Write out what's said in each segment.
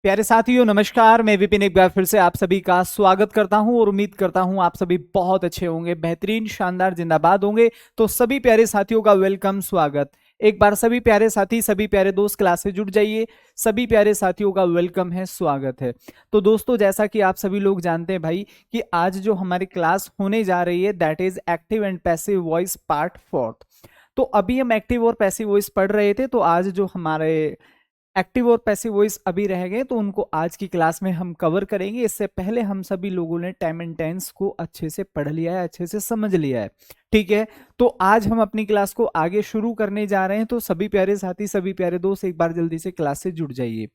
प्यारे साथियों नमस्कार। मैं विपिन एक बार फिर से आप सभी का स्वागत करता हूं और उम्मीद करता हूं आप सभी बहुत अच्छे होंगे, बेहतरीन, शानदार, जिंदाबाद होंगे। तो सभी प्यारे साथियों का वेलकम, स्वागत। एक बार सभी प्यारे साथी, सभी प्यारे दोस्त क्लास से जुड़ जाइए। सभी प्यारे साथियों का वेलकम है, स्वागत है। तो दोस्तों, जैसा कि आप सभी लोग जानते हैं भाई कि आज जो हमारी क्लास होने जा रही है that is active and passive voice part 4। तो अभी हम एक्टिव और पैसिव वॉइस पढ़ रहे थे, तो आज जो हमारे एक्टिव और पैसिव वॉइस अभी रह गए तो उनको आज की क्लास में हम कवर करेंगे। इससे पहले हम सभी लोगों ने टाइम एंड टेंस को अच्छे से पढ़ लिया है, अच्छे से समझ लिया है, ठीक है। तो आज हम अपनी क्लास को आगे शुरू करने जा रहे हैं। तो सभी प्यारे साथी, सभी प्यारे दोस्त एक बार जल्दी से क्लास से जुड़ जाइए।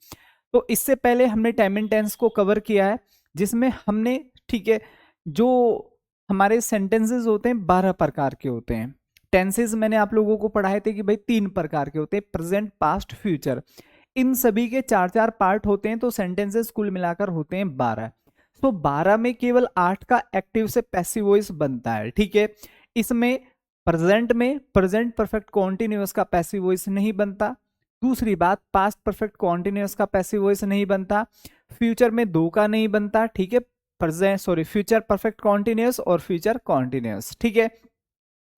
तो इससे पहले हमने टाइम एंड टेंस को कवर किया है, जिसमें हमने, ठीक है, जो हमारे सेंटेंसेस होते हैं 12 प्रकार के होते हैं। टेंसेस मैंने आप लोगों को पढ़ाए थे कि भाई 3 प्रकार के होते हैं, प्रेजेंट, पास्ट, फ्यूचर। इन सभी के 4-4 पार्ट होते हैं, तो सेंटेंसेस कुल मिलाकर होते हैं 12। तो 12 में केवल 8 का एक्टिव से पैसिव वॉइस बनता है, ठीक है। इसमें प्रेजेंट में प्रेजेंट परफेक्ट कॉन्टिन्यूअस का पैसिव वॉइस नहीं बनता। दूसरी बात, पास्ट परफेक्ट कॉन्टिन्यूअस का पैसिव वॉइस नहीं बनता। फ्यूचर में 2 का नहीं बनता, ठीक है। Present sorry future perfect continuous और फ्यूचर कॉन्टिन्यूअस, ठीक है।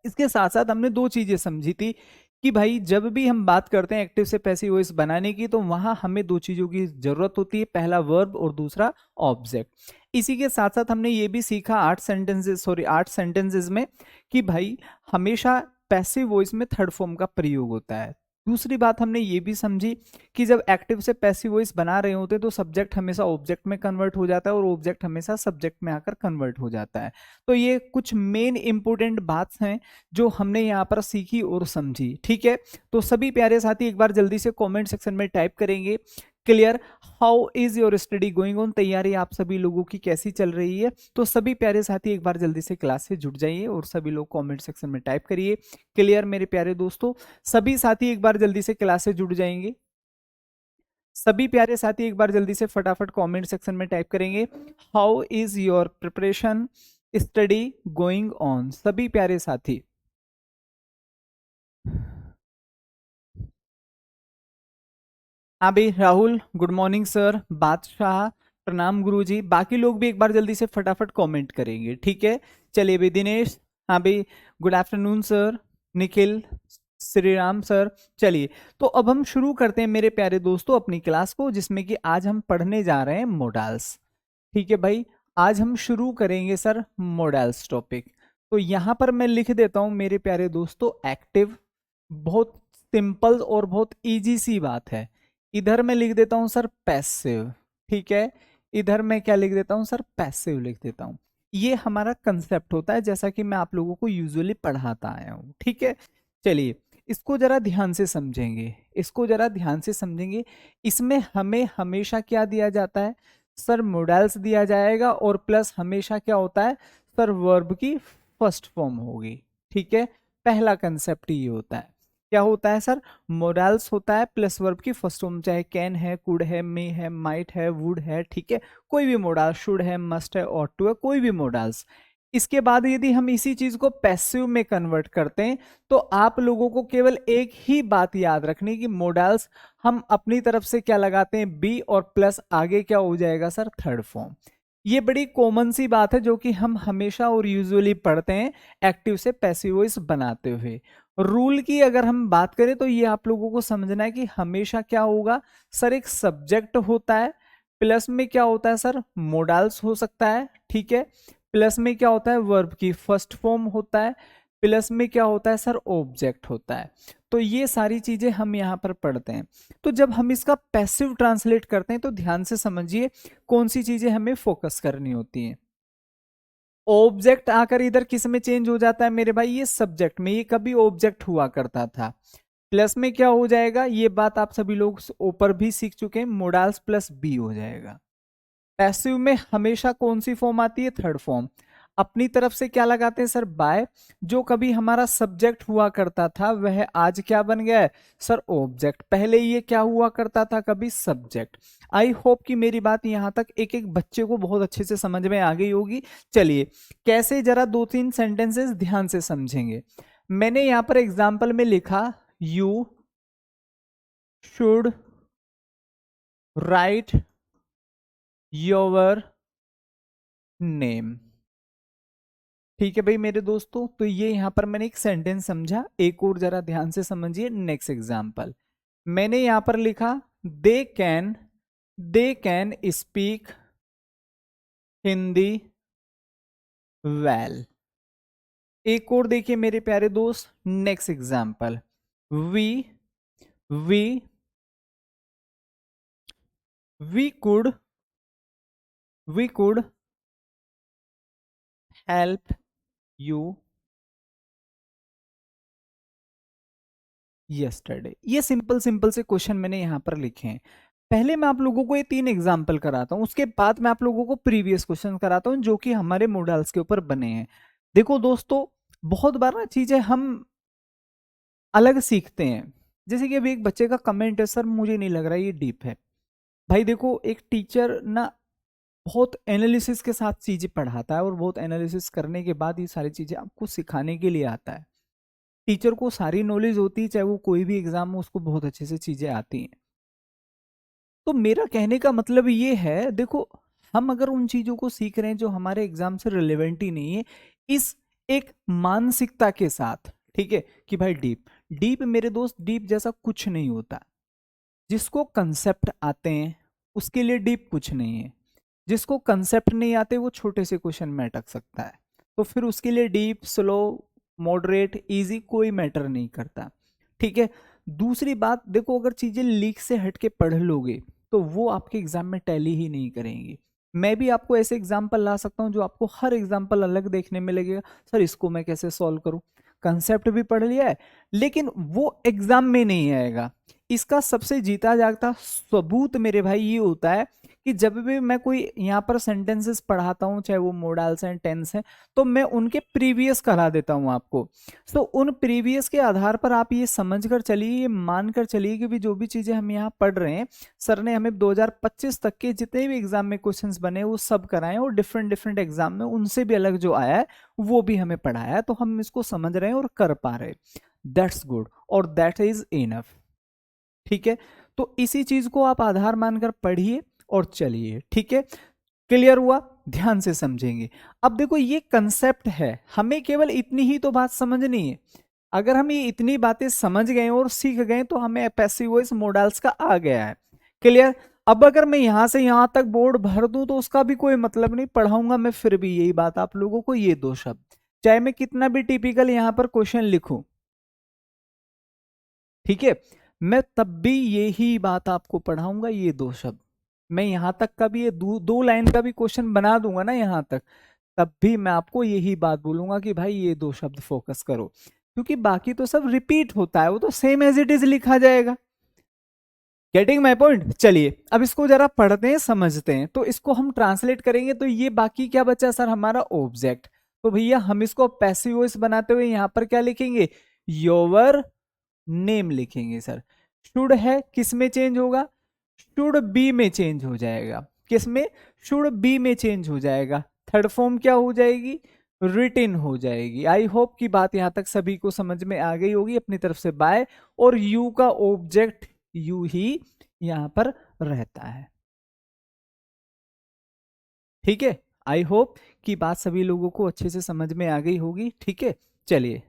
इसके साथ साथ हमने 2 चीजें समझी थी कि भाई जब भी हम बात करते हैं एक्टिव से पैसिव वॉइस बनाने की, तो वहां हमें 2 चीजों की जरूरत होती है, पहला वर्ब और दूसरा ऑब्जेक्ट। इसी के साथ साथ हमने ये भी सीखा 8 सेंटेंसेस में कि भाई हमेशा पैसिव वॉइस में थर्ड फॉर्म का प्रयोग होता है। दूसरी बात हमने ये भी समझी कि जब एक्टिव से पैसिव वॉइस बना रहे होते हैं तो सब्जेक्ट हमेशा ऑब्जेक्ट में कन्वर्ट हो जाता है और ऑब्जेक्ट हमेशा सब्जेक्ट में आकर कन्वर्ट हो जाता है। तो ये कुछ मेन इंपोर्टेंट बात हैं जो हमने यहाँ पर सीखी और समझी, ठीक है। तो सभी प्यारे साथी एक बार जल्दी से कमेंट सेक्शन में टाइप करेंगे clear. How is your study going on, तैयारी आप सभी लोगों की कैसी चल रही है। तो सभी प्यारे साथी एक बार जल्दी से क्लास से जुड़ जाइए और सभी लोग कमेंट सेक्शन में टाइप करिए क्लियर मेरे प्यारे दोस्तों। सभी साथी एक बार जल्दी से क्लास से जुड़ जाएंगे। सभी प्यारे साथी एक बार जल्दी से फटाफट कमेंट सेक्शन में टाइप करेंगे how is your preparation study going on, सभी प्यारे साथी। हाँ भाई राहुल, गुड मॉर्निंग सर। बादशाह, प्रणाम गुरुजी। बाकी लोग भी एक बार जल्दी से फटाफट कमेंट करेंगे, ठीक है। चलिए भाई दिनेश, हाँ भाई, good afternoon sir. Nikhil, Shri Ram sir. चलिए, तो अब हम शुरू करते हैं मेरे प्यारे दोस्तों अपनी क्लास को, जिसमें कि आज हम पढ़ने जा रहे हैं मोडाल्स, ठीक है भाई। आज हम शुरू करेंगे सर मोडाल्स टॉपिक। तो यहां पर मैं लिख देता हूं मेरे प्यारे दोस्तों एक्टिव। बहुत सिंपल और बहुत इजी सी बात है। इधर मैं लिख देता हूं सर पैसिव, ठीक है। इधर मैं क्या लिख देता हूं सर, पैसिव लिख देता हूं। ये हमारा कंसेप्ट होता है, जैसा कि मैं आप लोगों को यूजुअली पढ़ाता आया हूं, ठीक है। चलिए, इसको जरा ध्यान से समझेंगे, इसको जरा ध्यान से समझेंगे। इसमें हमें हमेशा क्या दिया जाता है सर, मोडल्स दिया जाएगा और प्लस हमेशा क्या होता है सर, वर्ब की फर्स्ट फॉर्म होगी, ठीक है। पहला कंसेप्ट ये होता है, क्या होता है सर, मोरल्स होता है प्लस वर्ब की फर्स्ट फॉर्म, चाहे कैन है, कुड है, मे है, माइट है, वुड है, ठीक है। कोई भी मोडाल, शुड है, मस्ट है, ऑट टू है, कोई भी मोडाल्स। इसके बाद यदि हम इसी चीज को पैसिव में कन्वर्ट करते हैं तो आप लोगों को केवल एक ही बात याद रखनी कि मोडाल्स हम अपनी तरफ से क्या लगाते हैं, बी, और प्लस आगे क्या हो जाएगा सर, थर्ड फॉर्म। ये बड़ी कॉमन सी बात है जो कि हम हमेशा और यूजुअली पढ़ते हैं एक्टिव से पैसिव वॉइस बनाते हुए। रूल की अगर हम बात करें तो ये आप लोगों को समझना है कि हमेशा क्या होगा सर, एक सब्जेक्ट होता है, प्लस में क्या होता है सर, मोडाल्स हो सकता है, ठीक है। प्लस में क्या होता है, वर्ब की फर्स्ट फॉर्म होता है, प्लस में क्या होता है सर, ऑब्जेक्ट होता है। तो ये सारी चीजें हम यहाँ पर पढ़ते हैं। तो जब हम इसका पैसिव ट्रांसलेट करते हैं तो ध्यान से समझिए कौन सी चीजें हमें फोकस करनी होती हैं। ऑब्जेक्ट आकर इधर किस में चेंज हो जाता है मेरे भाई, ये सब्जेक्ट में, ये कभी ऑब्जेक्ट हुआ करता था। प्लस में क्या हो जाएगा, ये बात आप सभी लोग ऊपर भी सीख चुके हैं, मोडाल्स प्लस बी हो जाएगा। पैसिव में हमेशा कौन सी फॉर्म आती है, थर्ड फॉर्म। अपनी तरफ से क्या लगाते हैं सर, बाय। जो कभी हमारा सब्जेक्ट हुआ करता था वह आज क्या बन गया है सर, ऑब्जेक्ट। पहले ये क्या हुआ करता था, कभी सब्जेक्ट। आई होप कि मेरी बात यहां तक एक एक बच्चे को बहुत अच्छे से समझ में आ गई होगी। चलिए, कैसे, जरा 2-3 सेंटेंसेस ध्यान से समझेंगे। मैंने यहां पर एग्जाम्पल में लिखा you should write your name. ठीक है भाई मेरे दोस्तों, तो ये यहां पर मैंने एक सेंटेंस समझा, एक और जरा ध्यान से समझिए नेक्स्ट एग्जाम्पल। मैंने यहां पर लिखा they can speak Hindi well. एक और देखिए मेरे प्यारे दोस्त next example, we we we could help you yesterday. ये सिंपल सिंपल से क्वेश्चन मैंने यहां पर लिखे हैं। पहले मैं आप लोगों को ये 3 एग्जाम्पल कराता हूं, उसके बाद मैं आप लोगों को प्रीवियस क्वेश्चन कराता हूं जो कि हमारे मॉडल्स के ऊपर बने हैं। देखो दोस्तों, बहुत बार ना चीजें हम अलग सीखते हैं। जैसे कि अभी एक बच्चे का कमेंट है, सर मुझे नहीं लग रहा ये डीप है। भाई देखो, एक टीचर ना बहुत एनालिसिस के साथ चीजें पढ़ाता है और बहुत एनालिसिस करने के बाद ये सारी चीजें आपको सिखाने के लिए आता है। टीचर को सारी नॉलेज होती है, चाहे वो कोई भी एग्जाम हो उसको बहुत अच्छे से चीजें आती हैं। तो मेरा कहने का मतलब ये है, देखो हम अगर उन चीजों को सीख रहे हैं जो हमारे एग्जाम से रिलेवेंट ही नहीं है, इस एक मानसिकता के साथ, ठीक है कि भाई डीप डीप मेरे दोस्त डीप जैसा कुछ नहीं होता। जिसको कंसेप्ट आते हैं उसके लिए डीप कुछ नहीं है। जिसको कंसेप्ट नहीं आते वो छोटे से क्वेश्चन में अटक सकता है, तो फिर उसके लिए डीप स्लो मॉडरेट इजी कोई मैटर नहीं करता। ठीक है। दूसरी बात देखो, अगर चीजें लीक से हट के पढ़ लोगे तो वो आपके एग्जाम में टैली ही नहीं करेंगी। मैं भी आपको ऐसे एग्जाम्पल ला सकता हूं जो आपको हर एग्जाम्पल अलग देखने में लगेगा, सर इसको मैं कैसे सॉल्व करूं। कंसेप्ट भी पढ़ लिया है लेकिन वो एग्जाम में नहीं आएगा। इसका सबसे जीता जागता सबूत मेरे भाई ये होता है कि जब भी मैं कोई यहाँ पर सेंटेंसेस पढ़ाता हूँ, चाहे वो मोडल्स हैं टेंस हैं, तो मैं उनके प्रीवियस करा देता हूँ आपको। तो उन प्रीवियस के आधार पर आप ये समझ कर चलिए, ये मान कर चलिए कि भी जो भी चीजें हम यहाँ पढ़ रहे हैं, सर ने हमें 2025 तक के जितने भी एग्जाम में क्वेश्चंस बने वो सब कराए और डिफरेंट डिफरेंट एग्जाम में उनसे भी अलग जो आया है वो भी हमें पढ़ाया है, तो हम इसको समझ रहे हैं और कर पा रहे हैं। दैट्स गुड और दैट इज इनफ। ठीक है। तो इसी चीज को आप आधार मानकर पढ़िए और चलिए। ठीक है, क्लियर हुआ? ध्यान से समझेंगे। अब देखो ये कंसेप्ट है, हमें केवल इतनी ही तो बात समझनी है। अगर हम ये इतनी बातें समझ गए और सीख गए तो हमें पैसिव वॉइस मॉडल्स का आ गया है। क्लियर? अब अगर मैं यहां से यहां तक बोर्ड भर दूं तो उसका भी कोई मतलब नहीं, पढ़ाऊंगा मैं फिर भी यही बात आप लोगों को, ये दो शब्द, चाहे मैं कितना भी टिपिकल यहां पर क्वेश्चन लिखूं। ठीक है, मैं तब भी यही बात आपको पढ़ाऊंगा, ये दो शब्द। मैं यहां तक का भी ये दो लाइन का भी क्वेश्चन बना दूंगा ना यहां तक, तब भी मैं आपको यही बात बोलूंगा कि भाई ये दो शब्द फोकस करो, क्योंकि बाकी तो सब रिपीट होता है, वो तो सेम एज इट इज लिखा जाएगा। Getting my point? चलिए अब इसको जरा पढ़ते हैं समझते हैं। तो इसको हम ट्रांसलेट करेंगे तो ये बाकी क्या बचा सर, हमारा ऑब्जेक्ट। तो भैया हम इसको पैसिव वॉइस बनाते हुए यहां पर क्या लिखेंगे, योर नेम लिखेंगे सर। शुड है किस में चेंज होगा, शुड बी में चेंज हो जाएगा। किस में? शुड बी में चेंज हो जाएगा। थर्ड फॉर्म क्या हो जाएगी, रिटिन हो जाएगी। आई होप की बात यहां तक सभी को समझ में आ गई होगी। अपनी तरफ से बाय, और यू का ऑब्जेक्ट यू ही यहां पर रहता है। ठीक है, आई होप की बात सभी लोगों को अच्छे से समझ में आ गई होगी। ठीक है, चलिए।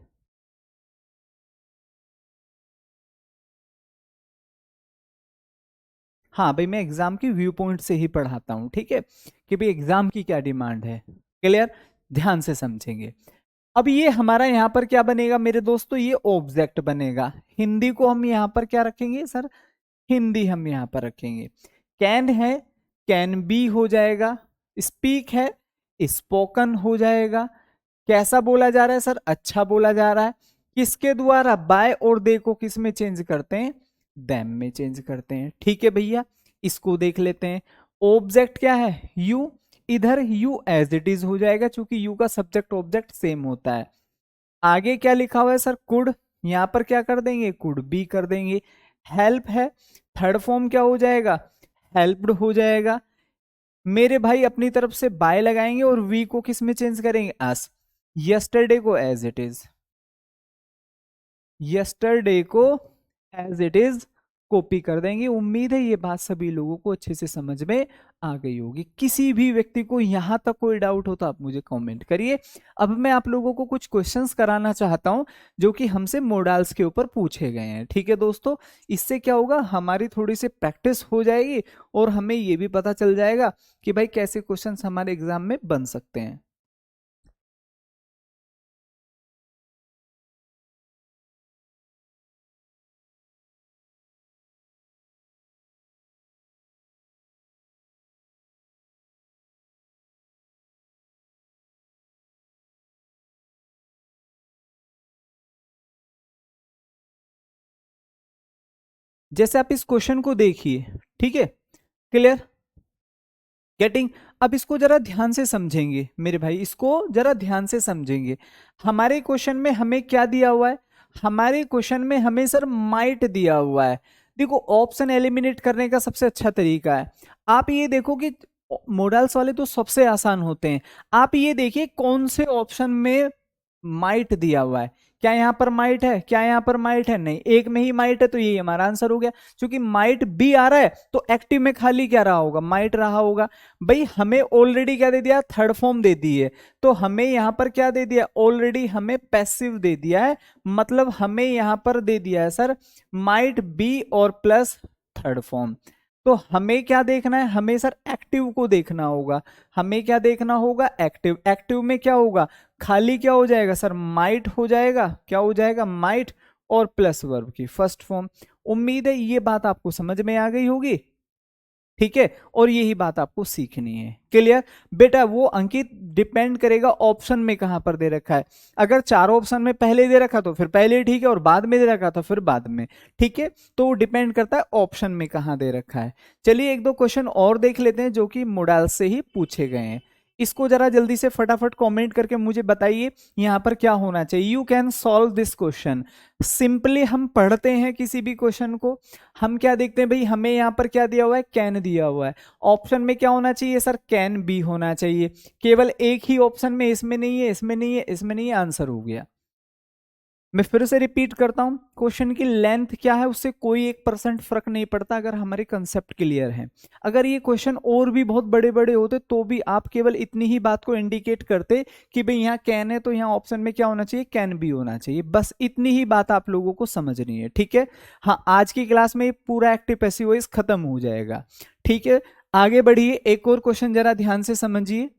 हाँ भाई, मैं एग्जाम की व्यू पॉइंट से ही पढ़ाता हूँ। ठीक है, कि भाई एग्जाम की क्या डिमांड है। क्लियर? ध्यान से समझेंगे। अब ये हमारा यहाँ पर क्या बनेगा मेरे दोस्तों, ये ऑब्जेक्ट बनेगा। हिंदी को हम यहाँ पर क्या रखेंगे सर, हिंदी हम यहाँ पर रखेंगे। कैन है, कैन बी हो जाएगा। स्पीक है, स्पोकन हो जाएगा। कैसा बोला जा रहा है सर, अच्छा बोला जा रहा है। किसके द्वारा, बाय और दे को किस में चेंज करते हैं, देम में चेंज करते हैं। ठीक है भैया, इसको देख लेते हैं। ऑब्जेक्ट क्या है, यू। इधर यू एज इट इज हो जाएगा क्योंकि यू का सब्जेक्ट ऑब्जेक्ट सेम होता है। आगे क्या लिखा हुआ है सर, कुड। यहां पर क्या कर देंगे, कुड बी कर देंगे। हेल्प है, थर्ड फॉर्म क्या हो जाएगा, हेल्प्ड हो जाएगा। मेरे भाई अपनी तरफ से बाय लगाएंगे और वी को किस में चेंज करेंगे, अस। यस्टरडे को एज इट इज, यस्टरडे को एज इट इज कॉपी कर देंगे। उम्मीद है ये बात सभी लोगों को अच्छे से समझ में आ गई होगी। किसी भी व्यक्ति को यहां तक कोई डाउट हो तो आप मुझे कमेंट करिए। अब मैं आप लोगों को कुछ क्वेश्चंस कराना चाहता हूं जो कि हमसे मॉडल्स के ऊपर पूछे गए हैं। ठीक है दोस्तों, इससे क्या होगा, हमारी थोड़ी सी प्रैक्टिस हो जाएगी और हमें ये भी पता चल जाएगा कि भाई कैसे क्वेश्चंस हमारे एग्जाम में बन सकते हैं। जैसे आप इस क्वेश्चन को देखिए, ठीक है, क्लियर, गेटिंग। अब इसको जरा ध्यान से समझेंगे मेरे भाई, इसको जरा ध्यान से समझेंगे। हमारे क्वेश्चन में हमें क्या दिया हुआ है, हमारे क्वेश्चन में हमें सर माइट दिया हुआ है। देखो ऑप्शन एलिमिनेट करने का सबसे अच्छा तरीका है, आप ये देखो कि मॉडल्स वाले तो सबसे आसान होते हैं। आप ये देखिए कौन से ऑप्शन में माइट दिया हुआ है, क्या यहां पर माइट है, क्या यहां पर माइट है, नहीं, एक में ही माइट है तो ये हमारा आंसर हो गया। क्योंकि माइट बी आ रहा है तो एक्टिव में खाली क्या रहा होगा, माइट रहा होगा। भाई हमें ऑलरेडी क्या दे दिया, थर्ड फॉर्म दे दी है, तो हमें यहां पर क्या दे दिया, ऑलरेडी हमें पैसिव दे दिया है। मतलब हमें यहां पर दे दिया है सर माइट बी और प्लस थर्ड फॉर्म। तो हमें क्या देखना है, हमें सर एक्टिव को देखना होगा। हमें क्या देखना होगा, एक्टिव। एक्टिव में क्या होगा, खाली क्या हो जाएगा सर, माइट हो जाएगा। क्या हो जाएगा, माइट और प्लस वर्ब की फर्स्ट फॉर्म। उम्मीद है ये बात आपको समझ में आ गई होगी। ठीक है, और यही बात आपको सीखनी है। क्लियर बेटा, वो अंकित डिपेंड करेगा ऑप्शन में कहां पर दे रखा है। अगर चारों ऑप्शन में पहले दे रखा तो फिर पहले ठीक है, और बाद में दे रखा तो फिर बाद में। ठीक है, तो वो डिपेंड करता है ऑप्शन में कहां दे रखा है। चलिए एक दो क्वेश्चन और देख लेते हैं जो कि मॉडल से ही पूछे गए हैं। इसको जरा जल्दी से फटाफट कमेंट करके मुझे बताइए यहां पर क्या होना चाहिए। You can solve this question. Simply हम पढ़ते हैं किसी भी क्वेश्चन को, हम क्या देखते हैं भाई, हमें यहां पर क्या दिया हुआ है, कैन दिया हुआ है। ऑप्शन में क्या होना चाहिए सर, कैन बी होना चाहिए। केवल एक ही ऑप्शन में, इसमें नहीं है, इसमें नहीं है, इसमें नहीं है, आंसर हो गया। मैं फिर से रिपीट करता हूं, क्वेश्चन की लेंथ क्या है उससे कोई 1% फर्क नहीं पड़ता अगर हमारे कंसेप्ट क्लियर है। अगर ये क्वेश्चन और भी बहुत बड़े बड़े होते तो भी आप केवल इतनी ही बात को इंडिकेट करते कि भाई यहाँ कैन है तो यहाँ ऑप्शन में क्या होना चाहिए, कैन भी होना चाहिए। बस इतनी ही बात आप लोगों को समझनी है। ठीक है, हाँ आज की क्लास में पूरा एक्टिव पैसिव वॉइस खत्म हो जाएगा। ठीक है, आगे बढ़िए, एक और क्वेश्चन जरा ध्यान से समझिए।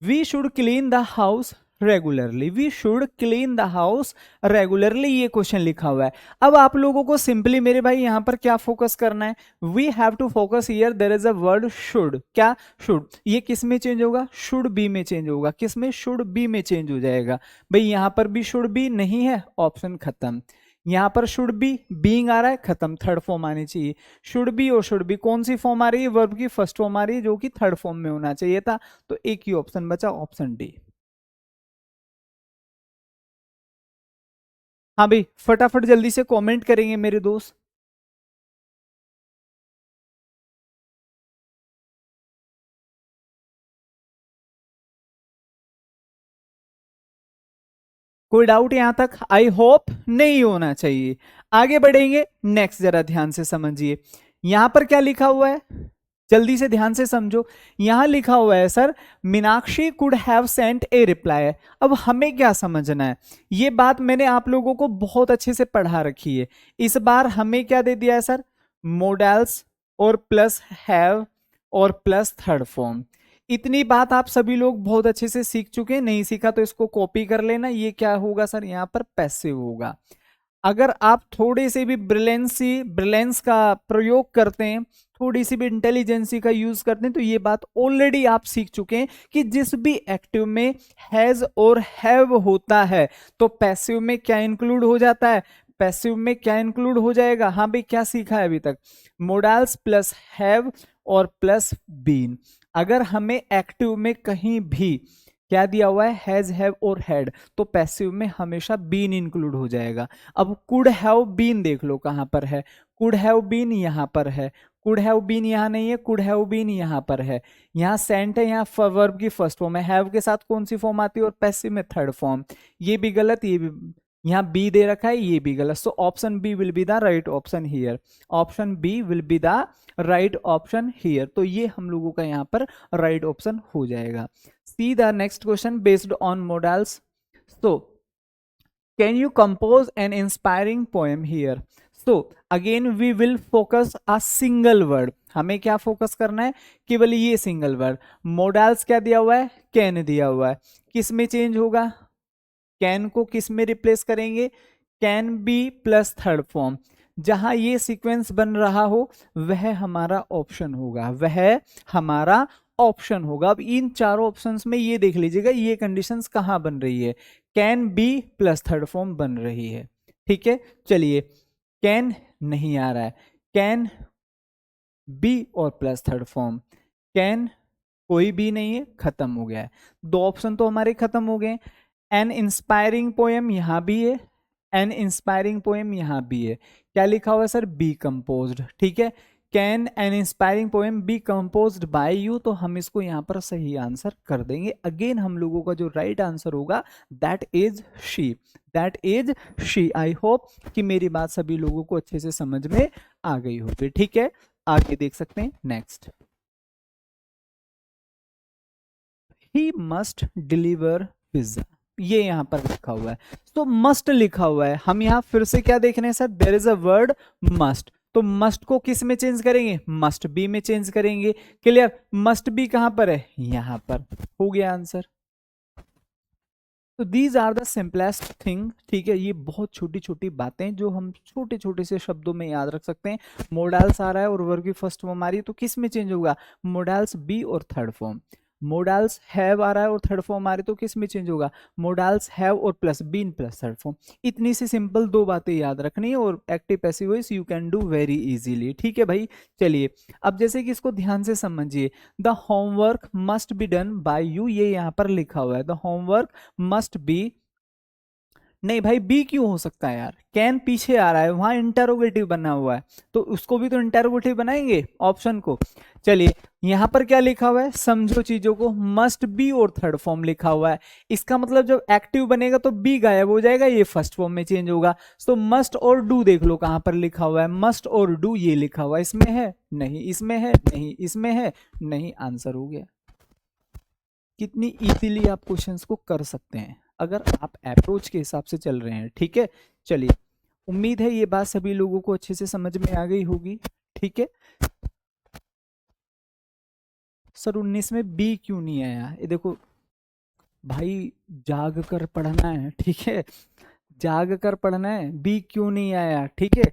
We should clean the house regularly, we should clean the house regularly, ये क्वेश्चन लिखा हुआ है। अब आप लोगों को सिंपली मेरे भाई यहां पर क्या फोकस करना है, we have to focus here, there is a word should. क्या शुड, ये किस में चेंज होगा, शुड बी में चेंज होगा। किस में, शुड बी में चेंज हो जाएगा। भाई यहां पर भी शुड बी नहीं है, ऑप्शन खत्म। यहां पर शुड बी, बीइंग आ रहा है, खत्म, थर्ड फॉर्म आनी चाहिए। शुड बी और शुड बी कौन सी फॉर्म आ रही है, वर्ब की फर्स्ट फॉर्म आ रही है जो कि थर्ड फॉर्म में होना चाहिए था। तो एक ही ऑप्शन बचा, ऑप्शन डी। हाँ भाई फटाफट जल्दी से कमेंट करेंगे मेरे दोस्त। कोई डाउट यहां तक, आई होप नहीं होना चाहिए। आगे बढ़ेंगे, नेक्स्ट जरा ध्यान से समझिए। यहां पर क्या लिखा हुआ है, जल्दी से ध्यान से समझो। यहां लिखा हुआ है sir Meenakshi could have sent a reply. अब हमें क्या समझना है, ये बात मैंने आप लोगों को बहुत अच्छे से पढ़ा रखी है। इस बार हमें क्या दे दिया है सर, मोडल्स और प्लस हैव और प्लस थर्ड फॉर्म। इतनी बात आप सभी लोग बहुत अच्छे से सीख चुके हैं, नहीं सीखा तो इसको कॉपी कर लेना। ये क्या होगा सर, यहाँ पर पैसिव होगा। अगर आप थोड़े से भी ब्रिलेंस का प्रयोग करते हैं, थोड़ी सी भी इंटेलिजेंसी का यूज करते हैं, तो ये बात ऑलरेडी आप सीख चुके हैं कि जिस भी एक्टिव में हैज और हैव होता है तो पैसिव में क्या इंक्लूड हो जाता है, पैसिव में क्या इंक्लूड हो जाएगा। हाँ भाई क्या सीखा है अभी तक, मोडाल्स प्लस हैव और प्लस बीन। अगर हमें एक्टिव में कहीं भी क्या दिया हुआ है, हैज हैव और हैड, तो पैसिव में हमेशा बीन इंक्लूड हो जाएगा। अब कुड हैव बीन देख लो कहां पर है, कुड हैव बीन यहां पर है, कुड हैव बीन यहां नहीं है, कुड हैव बीन यहां पर है। यहां सेंट है, यहां वर्ब की फर्स्ट फॉर्म है, हैव के साथ कौन सी फॉर्म आती है और पैसिव में थर्ड फॉर्म। ये भी गलत, ये भी यहाँ बी दे रखा है, ये भी गलत, so option B will be the right option here, option B will be the right option here, तो ये हम लोगों का यहाँ पर राइट ऑप्शन हो जाएगा। See the next question based on models, so can you compose an inspiring poem here? So again we will focus a single word, हमें क्या फोकस करना है, केवल ये सिंगल वर्ड। मॉडल्स क्या दिया हुआ है, कैन दिया हुआ है, किस में चेंज होगा, कैन को किस में रिप्लेस करेंगे, can be plus third form, जहां ये सीक्वेंस बन रहा हो वह हमारा ऑप्शन होगा, वह हमारा ऑप्शन होगा। अब इन चारों ऑप्शंस में ये देख लीजिएगा ये कंडीशंस कहां बन रही है, can be plus third form बन रही है। ठीक है, चलिए कैन नहीं आ रहा है, कैन बी और प्लस थर्ड फॉर्म, कैन कोई भी नहीं है, खत्म हो गया है, दो ऑप्शन तो हमारे खत्म हो गए। एन इंस्पायरिंग पोएम यहां भी है, एन इंस्पायरिंग पोएम यहां भी है, क्या लिखा हुआ है सर, बी कंपोज्ड। ठीक है, can an inspiring poem be composed by you, तो हम इसको यहां पर सही आंसर कर देंगे। अगेन हम लोगों का जो राइट आंसर होगा that is she, that is she. I hope कि मेरी बात सभी लोगों को अच्छे से समझ में आ गई होगी। ठीक है, आगे देख सकते हैं next, he must deliver pizza, ये यहां पर लिखा हुआ है, तो मस्ट लिखा हुआ है, हम यहां फिर से क्या देख रहे हैं sir, there is a word must, तो मस्ट को किस में चेंज करेंगे, मस्ट बी में चेंज करेंगे। क्लियर, मस्ट बी कहां पर है, यहां पर, हो गया आंसर। तो these are the simplest thing. ठीक है, ये बहुत छोटी छोटी बातें जो हम छोटे छोटे से शब्दों में याद रख सकते हैं। मोडाल्स आ रहा है और वर्ग की फर्स्ट फॉर्म आ रही है, तो किस में चेंज होगा, मोडाल्स बी और थर्ड फॉर्म। मोडाल्स हैव आ रहा है और थर्ड फॉर्म आ रही है, तो किस में चेंज होगा, मोडाल्स हैव और plus been plus third form. इतनी सी सिंपल दो बातें याद रखनी है और active passive voice you can do very easily. ठीक है भाई, चलिए अब जैसे कि इसको ध्यान से समझिए, the homework must be done by you, ये यहाँ पर लिखा हुआ है, द होमवर्क मस्ट बी, नहीं भाई बी क्यों हो सकता है यार, कैन पीछे आ रहा है, वहां इंटेरोगेटिव बना हुआ है, तो उसको भी तो इंटेरोगेटिव बनाएंगे ऑप्शन को। चलिए यहां पर क्या लिखा हुआ है, समझो चीजों को, मस्ट बी और थर्ड फॉर्म लिखा हुआ है, इसका मतलब जब एक्टिव बनेगा तो बी गायब हो जाएगा, ये फर्स्ट फॉर्म में चेंज होगा। तो मस्ट और डू देख लो कहां पर लिखा हुआ है, मस्ट और डू ये लिखा हुआ है, इसमें है नहीं, इसमें है नहीं, इसमें है नहीं, आंसर हो गया। कितनी इजीली आप क्वेश्चंस को कर सकते हैं अगर आप अप्रोच के हिसाब से चल रहे हैं। ठीक है, चलिए उम्मीद है ये बात सभी लोगों को अच्छे से समझ में आ गई होगी। ठीक है सर, 19 में बी क्यों नहीं आया, ये देखो भाई, जाग कर पढ़ना है। ठीक है, जाग कर पढ़ना है, बी क्यों नहीं आया। ठीक है,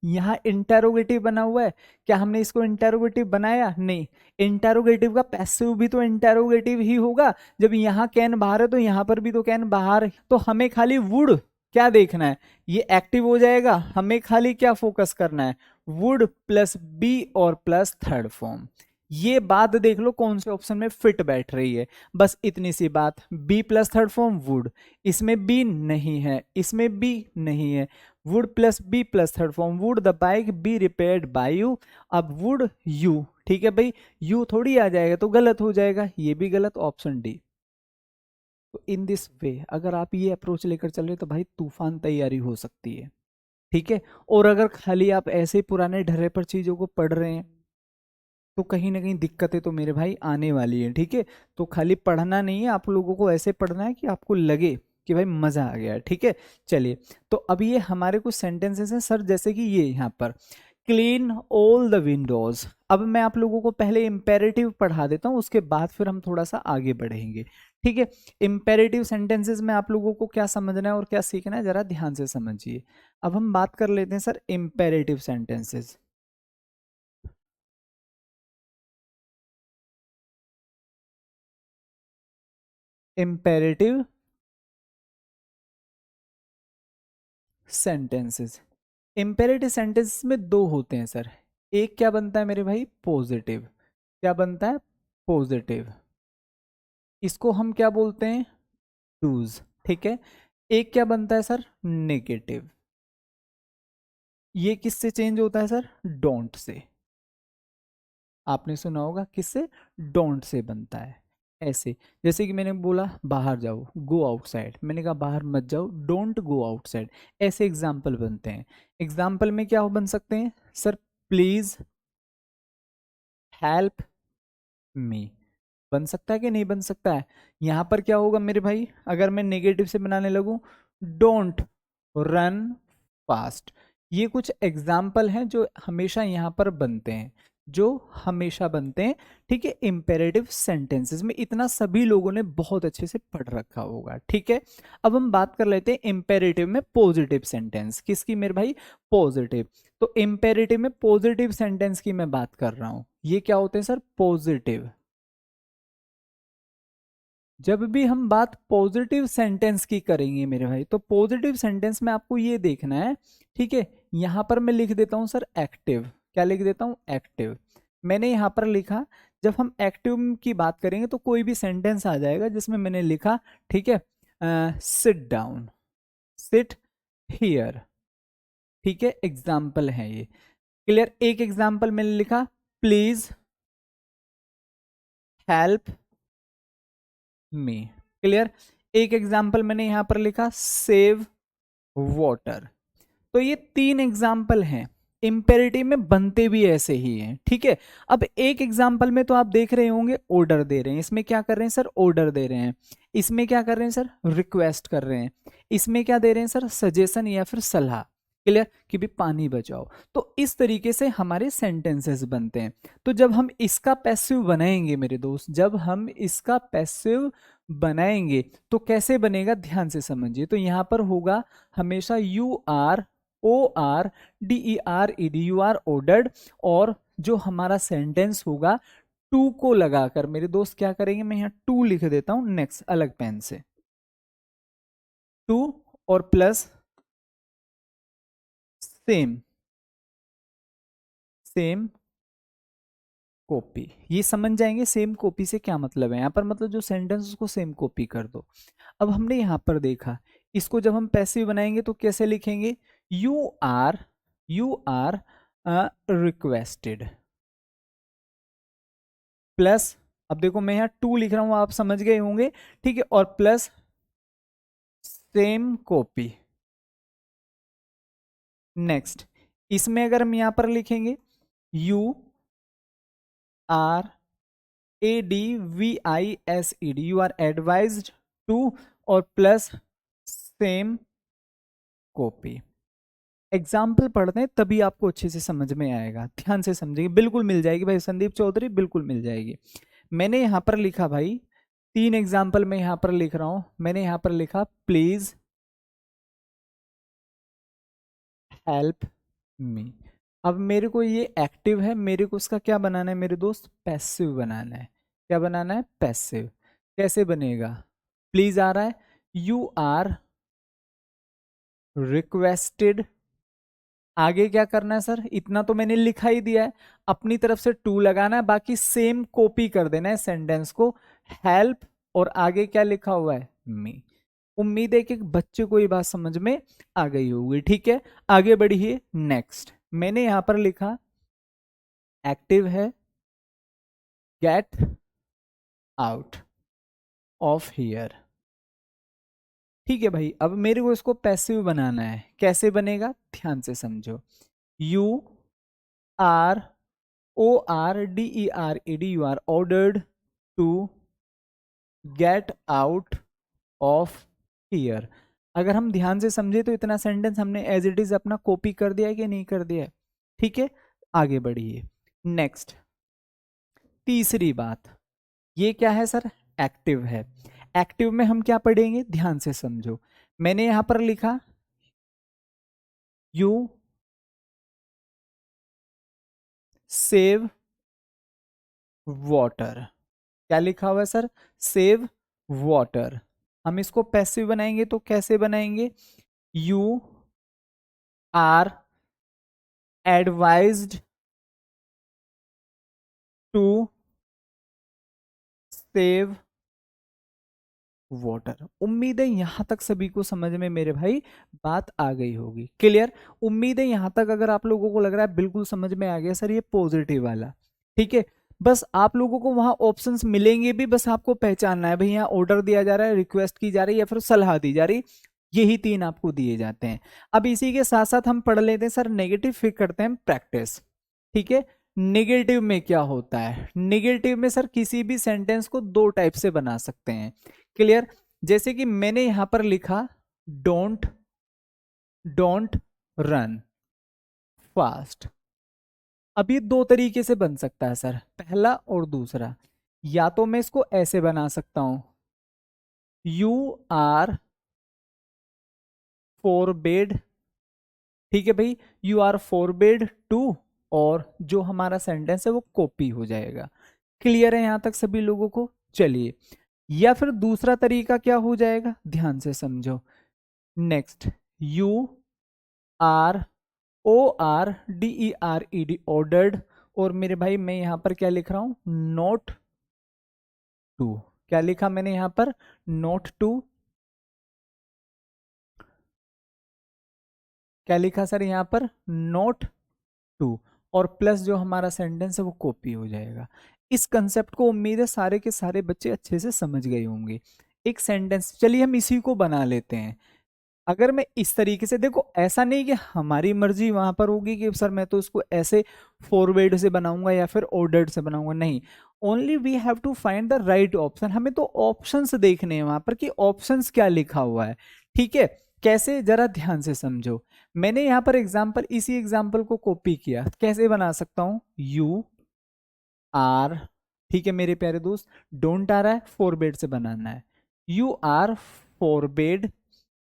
यहाँ इंटेरोगेटिव बना हुआ है, क्या हमने इसको इंटेरोगेटिव बनाया, नहीं, इंटेरोगेटिव का पैसिव भी तो इंटेरोगेटिव ही होगा, जब यहाँ कैन बाहर है तो यहाँ पर भी तो कैन बाहर है, तो हमें खाली वुड क्या देखना है, ये एक्टिव हो जाएगा, हमें खाली क्या फोकस करना है, वुड प्लस बी और प्लस थर्ड फॉर्म। ये बात देख लो कौन से ऑप्शन में फिट बैठ रही है, बस इतनी सी बात, be plus third form would, इसमें बी नहीं है, इसमें बी नहीं है, would plus be plus third form, would the bike be repaired by you, अब वुड यू, ठीक है भाई, यू थोड़ी आ जाएगा तो गलत हो जाएगा, ये भी गलत, ऑप्शन डी। तो इन दिस वे अगर आप ये अप्रोच लेकर चल रहे तो भाई तूफान तैयारी हो सकती है। ठीक है, और अगर खाली आप ऐसे पुराने ढर्रे पर चीजों को पढ़ रहे हैं तो कहीं ना कहीं दिक्कतें तो मेरे भाई आने वाली है। ठीक है, तो खाली पढ़ना नहीं है, आप लोगों को ऐसे पढ़ना है कि आपको लगे कि भाई मजा आ गया। ठीक है, चलिए तो अब ये हमारे कुछ सेंटेंसेस हैं सर, जैसे कि ये यहाँ पर क्लीन ऑल द विंडोज। अब मैं आप लोगों को पहले इंपेरेटिव पढ़ा देता हूँ, उसके बाद फिर हम थोड़ा सा आगे बढ़ेंगे। ठीक है, इंपेरेटिव सेंटेंसेस में आप लोगों को क्या समझना है और क्या सीखना है जरा ध्यान से समझिए। अब हम बात कर लेते हैं sir imperative sentences. Imperative sentences, imperative sentences में दो होते हैं सर, एक क्या बनता है मेरे भाई, पॉजिटिव, क्या बनता है, पॉजिटिव, इसको हम क्या बोलते हैं, डूज। ठीक है, एक क्या बनता है सर, नेगेटिव, ये किससे चेंज होता है सर, डोंट से, आपने सुना होगा किससे, डोंट से बनता है। ऐसे, जैसे कि मैंने बोला बाहर जाओ, गो आउटसाइड, मैंने कहा बाहर मत जाओ, डोंट गो आउटसाइड। ऐसे एग्जाम्पल बनते हैं। एग्जाम्पल में क्या बन सकते हैं सर? प्लीज हेल्प मी, बन सकता है कि नहीं बन सकता है? यहां पर क्या होगा मेरे भाई, अगर मैं नेगेटिव से बनाने लगूं, डोंट रन फास्ट। ये कुछ एग्जाम्पल हैं जो हमेशा यहां पर बनते हैं, जो हमेशा बनते हैं। ठीक है, इंपेरेटिव सेंटेंसेस में इतना सभी लोगों ने बहुत अच्छे से पढ़ रखा होगा। ठीक है, अब हम बात कर लेते हैं इंपेरेटिव में पॉजिटिव सेंटेंस। किसकी मेरे भाई? पॉजिटिव। तो इंपेरेटिव में पॉजिटिव सेंटेंस की मैं बात कर रहा हूं। ये क्या होते हैं सर? पॉजिटिव। जब भी हम बात पॉजिटिव सेंटेंस की करेंगे मेरे भाई, तो पॉजिटिव सेंटेंस में आपको ये देखना है। ठीक है, यहां पर मैं लिख देता हूं सर एक्टिव। क्या लिख देता हूं? एक्टिव। मैंने यहां पर लिखा, जब हम एक्टिव की बात करेंगे तो कोई भी सेंटेंस आ जाएगा जिसमें मैंने लिखा, ठीक है, सिट डाउन, सिट हियर। ठीक है, एग्जाम्पल है ये। क्लियर? एक एग्जाम्पल मैंने लिखा, प्लीज हेल्प मी। क्लियर? एक एग्जाम्पल मैंने यहां पर लिखा, सेव वाटर। तो ये तीन एग्जाम्पल हैं, इंपेरेटिव में बनते भी ऐसे ही हैं। ठीक है, अब एक एग्जाम्पल में तो आप देख रहे होंगे ऑर्डर दे रहे हैं। इसमें क्या कर रहे हैं सर? ऑर्डर दे रहे हैं। इसमें क्या कर रहे हैं सर? रिक्वेस्ट कर रहे हैं। इसमें क्या दे रहे हैं सर? सजेशन या फिर सलाह। क्लियर? कि भी पानी बचाओ। तो इस तरीके से हमारे सेंटेंसेस बनते हैं। तो जब हम इसका पैसिव बनाएंगे मेरे दोस्त, जब हम इसका पैसिव बनाएंगे तो कैसे बनेगा, ध्यान से समझिए। तो यहां पर होगा हमेशा you are, O R D E R E D, you are ordered. और जो हमारा सेंटेंस होगा, टू को लगाकर मेरे दोस्त क्या करेंगे, मैं यहां टू लिख देता हूं नेक्स्ट अलग पेन से, टू और प्लस सेम, सेम कॉपी। ये समझ जाएंगे सेम कॉपी से क्या मतलब है यहां पर, मतलब जो सेंटेंस उसको सेम कॉपी कर दो। अब हमने यहां पर देखा, इसको जब हम पैसिव बनाएंगे तो कैसे लिखेंगे? यू आर रिक्वेस्टेड प्लस, अब देखो मैं यहां टू लिख रहा हूं, आप समझ गए होंगे। ठीक है, और प्लस सेम कॉपी। नेक्स्ट, इसमें अगर हम यहां पर लिखेंगे, you are A D V I S E D, you are advised to, और प्लस सेम कॉपी। एग्जाम्पल पढ़ते हैं तभी आपको अच्छे से समझ में आएगा, ध्यान से समझिए। बिल्कुल मिल जाएगी भाई संदीप चौधरी, बिल्कुल मिल जाएगी। मैंने यहां पर लिखा भाई, तीन एग्जाम्पल मैं यहां पर लिख रहा हूं। मैंने यहां पर लिखा, प्लीज हेल्प मी। अब मेरे को ये एक्टिव है, मेरे को उसका क्या बनाना है मेरे दोस्त? पैसिव बनाना है। क्या बनाना है? पैसिव। कैसे बनेगा? प्लीज आ रहा है, यू आर रिक्वेस्टेड। आगे क्या करना है सर? इतना तो मैंने लिखा ही दिया है, अपनी तरफ से टू लगाना है, बाकी सेम कॉपी कर देना है सेंटेंस को, हेल्प, और आगे क्या लिखा हुआ है? मी। उम्मीद है कि बच्चे को ये बात समझ में आ गई होगी। ठीक है, आगे बढ़िए। नेक्स्ट, मैंने यहां पर लिखा एक्टिव है, गेट आउट ऑफ हियर। ठीक है भाई, अब मेरे को इसको पैसिव बनाना है। कैसे बनेगा? ध्यान से समझो। You are, O R D E R E D, you are ordered to get out of here. अगर हम ध्यान से समझे तो इतना सेंटेंस हमने एज इट इज अपना कॉपी कर दिया है कि नहीं कर दिया है? ठीक है, आगे बढ़िए। नेक्स्ट, तीसरी बात, ये क्या है सर? एक्टिव है। एक्टिव में हम क्या पढ़ेंगे, ध्यान से समझो। मैंने यहां पर लिखा, यू सेव वाटर। क्या लिखा हुआ है सर? Save water. हम इसको पैसिव बनाएंगे तो कैसे बनाएंगे? You are advised to save water. उम्मीद है यहां तक सभी को समझ में मेरे भाई बात आ गई होगी। क्लियर? उम्मीद है यहां तक अगर आप लोगों को लग रहा है बिल्कुल समझ में आ गया सर, ये पॉजिटिव वाला। ठीक है, बस आप लोगों को वहां ऑप्शंस मिलेंगे भी, बस आपको पहचानना है भाई यहाँ ऑर्डर दिया जा रहा है, रिक्वेस्ट की जा रही है या फिर सलाह दी जा रही, यही तीन आपको दिए जाते हैं। अब इसी के साथ साथ हम पढ़ लेते हैं सर नेगेटिव, फिर करते हैं प्रैक्टिस। ठीक है, नेगेटिव में क्या होता है? नेगेटिव में सर किसी भी सेंटेंस को दो टाइप से बना सकते हैं। क्लियर? जैसे कि मैंने यहां पर लिखा डोंट डोंट रन फास्ट। अब ये दो तरीके से बन सकता है सर, पहला और दूसरा। या तो मैं इसको ऐसे बना सकता हूं, यू आर फोरबेड, ठीक है भाई, यू आर फोरबेड टू, और जो हमारा सेंटेंस है वो कॉपी हो जाएगा। क्लियर है यहां तक सभी लोगों को? चलिए, या फिर दूसरा तरीका क्या हो जाएगा, ध्यान से समझो। Next, you are O R D E R E D, ordered, और मेरे भाई मैं यहां पर क्या लिख रहा हूं, नोट टू। क्या लिखा मैंने यहां पर, नोट टू। क्या लिखा सर यहां पर, नोट टू, और प्लस जो हमारा सेंटेंस है वो कॉपी हो जाएगा। इस कंसेप्ट को उम्मीद है सारे के सारे बच्चे अच्छे से समझ गए होंगे। एक सेंटेंस, चलिए हम इसी को बना लेते हैं। अगर मैं इस तरीके से, देखो ऐसा नहीं कि हमारी मर्जी वहां पर होगी कि सर मैं तो इसको ऐसे फॉरवर्ड से बनाऊंगा या फिर ऑर्डर्ड से बनाऊंगा, नहीं। Only we have to find the right option. हमें तो ऑप्शंस देखने हैं वहां पर कि ऑप्शंस क्या लिखा हुआ है। ठीक है, कैसे, जरा ध्यान से समझो। मैंने यहां पर एग्जाम्पल, इसी एग्जाम्पल को कॉपी किया, कैसे बना सकता हूं, यू आर, ठीक है मेरे प्यारे दोस्त, डोंट आ रहा है, फोरबेड से बनाना है, यू आर फोरबेड,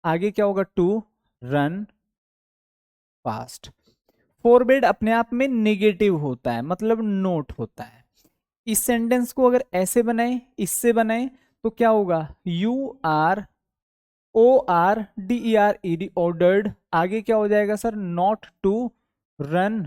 आगे क्या होगा, टू रन फास्ट। फोरबेड अपने आप में नेगेटिव होता है, मतलब नोट होता है। इस सेंटेंस को अगर ऐसे बनाए, इससे बनाए, तो क्या होगा, you are O R D E R E D, ordered, आगे क्या हो जाएगा sir, not to run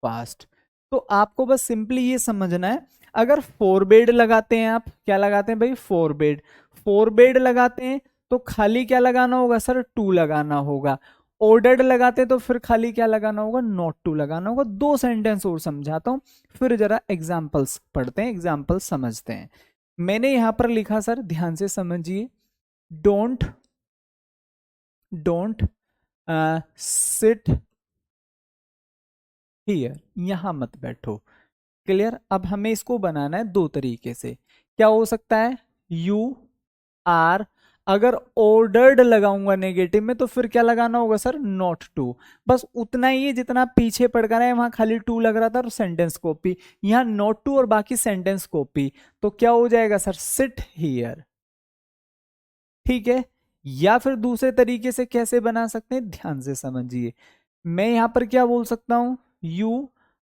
fast. तो आपको बस सिंपली ये समझना है, अगर फोरबेड लगाते हैं आप, क्या लगाते हैं भाई, फोरबेड, फोरबेड लगाते हैं तो खाली क्या लगाना होगा सर, टू लगाना होगा। ऑर्डर्ड लगाते हैं तो फिर खाली क्या लगाना होगा, नॉट टू लगाना होगा। दो सेंटेंस और समझाता हूं, फिर जरा एग्जाम्पल्स पढ़ते हैं, एग्जाम्पल्स समझते हैं। मैंने यहां पर लिखा सर, ध्यान से समझिए, डोंट डोंट सिट हियर, यहां मत बैठो। क्लियर? अब हमें इसको बनाना है दो तरीके से। क्या हो सकता है, यू आर, अगर ऑर्डर्ड लगाऊंगा नेगेटिव में तो फिर क्या लगाना होगा सर, नॉट टू। बस उतना ही है जितना पीछे पड़ कर है, वहां खाली टू लग रहा था और सेंटेंस कॉपी, यहां नॉट टू और बाकी सेंटेंस कॉपी। तो क्या हो जाएगा सर, सिट हियर। ठीक है, या फिर दूसरे तरीके से कैसे बना सकते हैं, ध्यान से समझिए। मैं यहां पर क्या बोल सकता हूं, you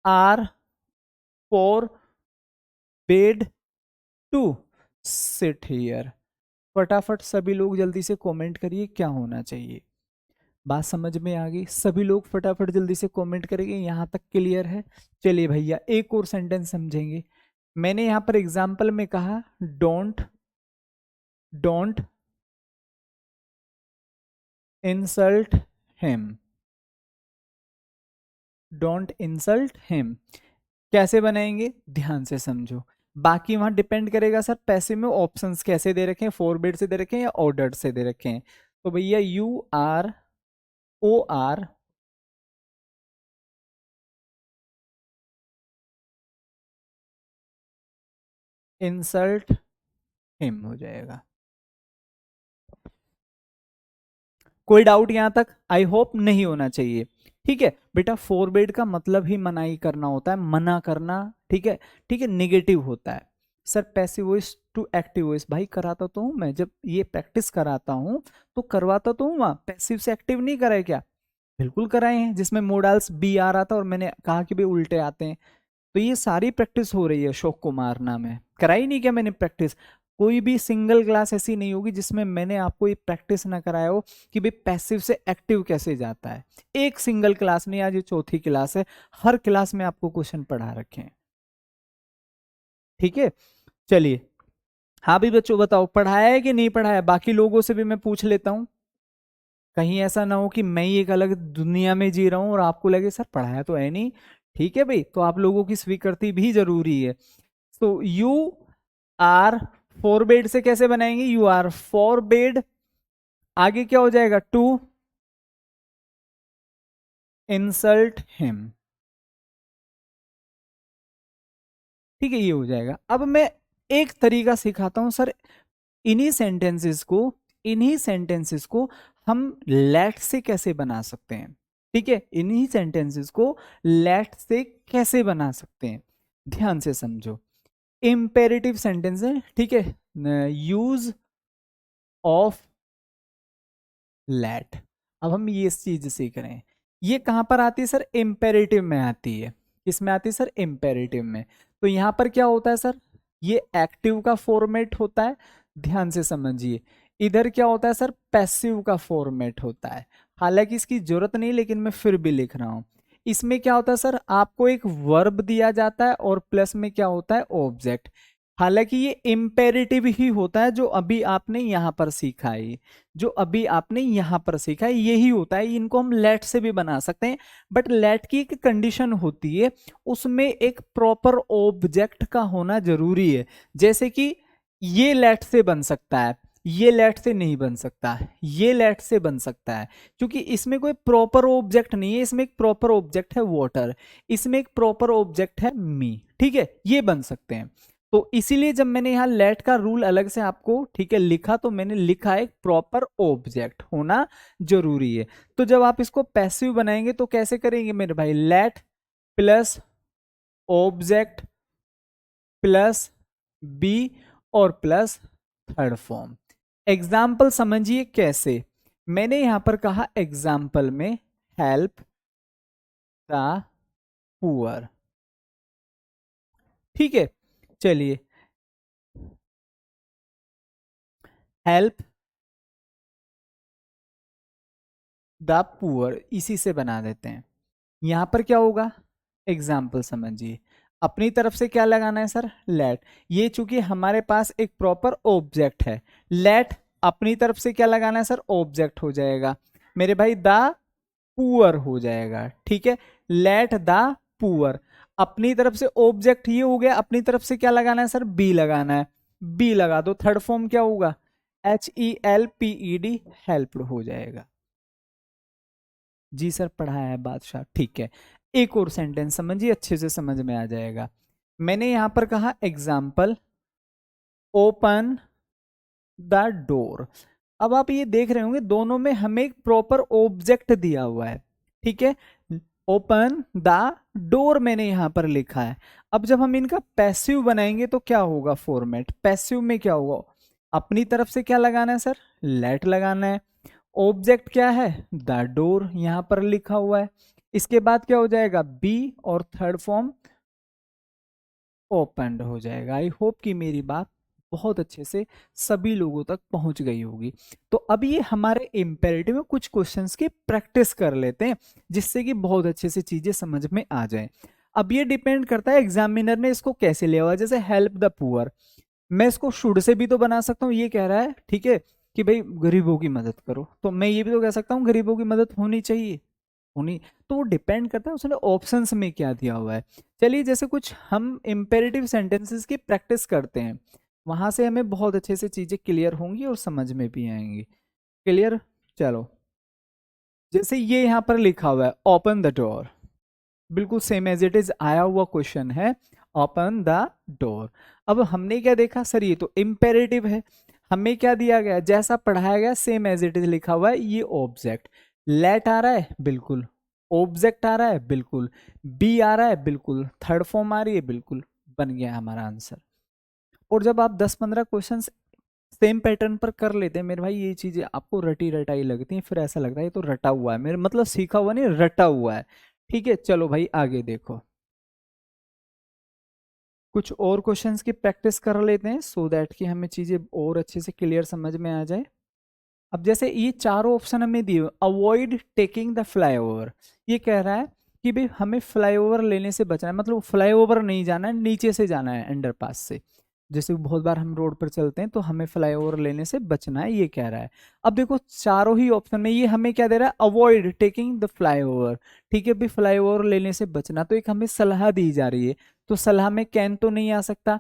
are for bed to sit here. फटाफट सभी लोग जल्दी से कमेंट करिए क्या होना चाहिए। बात समझ में आ गई? सभी लोग फटाफट जल्दी से कमेंट करेंगे, यहां तक क्लियर है? चलिए भैया एक और सेंटेंस समझेंगे। मैंने यहां पर एग्जाम्पल में कहा, don't don't insult him, don't insult him. कैसे बनाएंगे, ध्यान से समझो। बाकी वहां डिपेंड करेगा सर पैसे में ऑप्शंस कैसे दे रखे हैं, फोरबेड से दे रखे हैं या ऑर्डर्ड से दे रखे हैं। तो भैया you are O R insult him हो जाएगा। कोई डाउट यहां तक? आई होप नहीं होना चाहिए। ठीक है बेटा, फोरबेड का मतलब ही मनाही करना होता है, मना करना। ठीक है, ठीक है, निगेटिव होता है। Sir passive voice to active voice, भाई कराता तो हूं मैं, जब ये प्रैक्टिस कराता हूं तो करवाता तो हूं, वहां पैसिव से एक्टिव नहीं कराए क्या? बिल्कुल कराए हैं, जिसमें मोडाल्स बी आ रहा था और मैंने कहा कि भाई उल्टे आते हैं। तो ये सारी प्रैक्टिस हो रही है, अशोक कुमार नाम है, कराई नहीं क्या मैंने प्रैक्टिस? कोई भी सिंगल क्लास ऐसी नहीं होगी जिसमें मैंने आपको ये प्रैक्टिस ना कराया हो कि भाई पैसिव से एक्टिव कैसे जाता है। एक सिंगल क्लास नहीं, आज ये चौथी क्लास है, हर क्लास में आपको क्वेश्चन पढ़ा रखे हैं। ठीक है, चलिए। हाँ भी बच्चों बताओ, पढ़ाया है कि नहीं पढ़ाया? बाकी लोगों से भी मैं पूछ लेता हूँ, कहीं ऐसा ना हो कि मैं ही एक अलग दुनिया में जी रहा हूँ और आपको लगे सर पढ़ाया तो है नहीं। ठीक है भाई, तो आप लोगों की स्वीकृति भी जरूरी है। सो यू आर फोरबेड से कैसे बनाएंगे, यू आर फोरबेड, आगे क्या हो जाएगा, टू इंसल्ट हिम। ठीक है, ये हो जाएगा। अब मैं एक तरीका सिखाता हूं सर, इन्हीं सेंटेंसेस को, इन्हीं सेंटेंसेस को हम लेट से कैसे बना सकते हैं। ठीक है, इन्हीं सेंटेंसेस को लेट से कैसे बना सकते हैं, ध्यान से समझो। इंपेरेटिव सेंटेंस है, ठीक है, यूज ऑफ लेट। अब हम ये इस चीज सीख रहे हैं, ये कहां पर आती है सर, इंपेरेटिव में आती है। किसमें आती है सर, इंपेरेटिव में। तो यहां पर क्या होता है सर, ये एक्टिव का फॉर्मेट होता है, ध्यान से समझिए। इधर क्या होता है सर, पैसिव का फॉर्मेट होता है। हालांकि इसकी जरूरत नहीं, लेकिन मैं फिर भी लिख रहा हूं। इसमें क्या होता है सर, आपको एक वर्ब दिया जाता है और प्लस में क्या होता है, ऑब्जेक्ट। हालांकि ये इम्पेरेटिव ही होता है, जो अभी आपने यहां पर सीखा है, जो अभी आपने यहां पर सीखा है यही होता है। इनको हम लेट से भी बना सकते हैं, बट लेट की एक कंडीशन होती है, उसमें एक प्रॉपर ऑब्जेक्ट का होना जरूरी है। जैसे कि ये लेट से बन सकता है, ये लेट से नहीं बन सकता, ये लेट से बन सकता है, क्योंकि इसमें कोई प्रॉपर ऑब्जेक्ट नहीं है। इसमें एक प्रॉपर ऑब्जेक्ट है वाटर, इसमें एक प्रॉपर ऑब्जेक्ट है मी। ठीक है, ये बन सकते हैं। तो इसीलिए जब मैंने यहाँ लेट का रूल अलग से आपको, ठीक है, लिखा, तो मैंने लिखा एक प्रॉपर ऑब्जेक्ट होना जरूरी है। तो जब आप इसको पैसिव बनाएंगे तो कैसे करेंगे मेरे भाई, let plus object plus be और प्लस थर्ड फॉर्म। एग्जाम्पल समझिए कैसे, मैंने यहां पर कहा एग्जाम्पल में हेल्प द पुअर। ठीक है, चलिए, हेल्प द पुअर इसी से बना देते हैं। यहां पर क्या होगा, एग्जाम्पल समझिए, अपनी तरफ से क्या लगाना है सर, लेट। ये चूंकि हमारे पास एक प्रॉपर ऑब्जेक्ट है, लेट अपनी तरफ से क्या लगाना है सर, ऑब्जेक्ट हो जाएगा मेरे भाई, द पुअर हो जाएगा। ठीक है, लेट द पुअर, अपनी तरफ से ऑब्जेक्ट ये हो गया, अपनी तरफ से क्या लगाना है सर, बी लगाना है, बी लगा दो। थर्ड फॉर्म क्या होगा, HELPED, हेल्प्ड हो जाएगा। जी सर पढ़ाया है बादशाह, ठीक है। एक और सेंटेंस समझिए, अच्छे से समझ में आ जाएगा। मैंने यहां पर कहा एग्जाम्पल ओपन द डोर। अब आप ये देख रहे होंगे दोनों में हमें एक प्रॉपर ऑब्जेक्ट दिया हुआ है। ठीक है, ओपन द डोर मैंने यहां पर लिखा है। अब जब हम इनका पैसिव बनाएंगे तो क्या होगा फॉर्मेट, पैसिव में क्या होगा, अपनी तरफ से क्या लगाना है सर, लेट लगाना है। ऑब्जेक्ट क्या है, द डोर यहां पर लिखा हुआ है। इसके बाद क्या हो जाएगा, बी और थर्ड फॉर्म ओपन हो जाएगा। आई होप कि मेरी बात बहुत अच्छे से सभी लोगों तक पहुंच गई होगी। तो अब ये हमारे इम्पेरेटिव में कुछ क्वेश्चंस की प्रैक्टिस कर लेते हैं, जिससे कि बहुत अच्छे से चीजें समझ में आ जाए। अब ये डिपेंड करता है एग्जामिनर ने इसको कैसे लिया हुआ। जैसे हेल्प द पुअर, मैं इसको शुड से भी तो बना सकता हूँ, ये कह रहा है ठीक है कि भाई गरीबों की मदद करो, तो मैं ये भी तो कह सकता हूँ गरीबों की मदद होनी चाहिए, होनी। तो वो डिपेंड करता है उसने ऑप्शंस में क्या दिया हुआ है। चलिए, जैसे कुछ हम इंपेरेटिव सेंटेंसेस की प्रैक्टिस करते हैं, वहां से हमें बहुत अच्छे से चीजें क्लियर होंगी और समझ में भी आएंगी। क्लियर, चलो। जैसे ये यहाँ पर लिखा हुआ है ओपन द डोर, बिल्कुल सेम एज इट इज आया हुआ क्वेश्चन है, ओपन द डोर। अब हमने क्या देखा सर, ये तो इम्पेरेटिव है, हमें क्या दिया गया, जैसा पढ़ाया गया सेम एज इट इज लिखा हुआ है। ये ऑब्जेक्ट, लेट आ रहा है बिल्कुल, ऑब्जेक्ट आ रहा है बिल्कुल, बी आ रहा है बिल्कुल, थर्ड फॉर्म आ रही है बिल्कुल, बन गया हमारा आंसर। और जब आप 10-15 क्वेश्चन सेम पैटर्न पर कर लेते हैं मेरे भाई, ये चीजें आपको रटी रटाई लगती हैं, फिर ऐसा लगता है ये तो रटा हुआ है, मेरे मतलब सीखा हुआ नहीं, रटा हुआ है। ठीक है, चलो भाई आगे देखो, कुछ और क्वेश्चंस की प्रैक्टिस कर लेते हैं, सो दैट कि हमें चीजें और अच्छे से क्लियर समझ में आ जाए। अब जैसे ये चारों ऑप्शन हमें दिए, अवॉइड टेकिंग द फ्लाईओवर, ये कह रहा है कि भाई हमें फ्लाईओवर लेने से बचना है, मतलब फ्लाईओवर नहीं जाना है, नीचे से जाना है, अंडरपास से। जैसे बहुत बार हम रोड पर चलते हैं तो हमें फ्लाईओवर लेने से बचना है, ये कह रहा है। अब देखो चारों ही ऑप्शन में ये हमें क्या दे रहा है, अवॉइड टेकिंग द फ्लाईओवर। ठीक है भाई, फ्लाईओवर लेने से बचना, तो एक हमें सलाह दी जा रही है। तो सलाह में कैन तो नहीं आ सकता।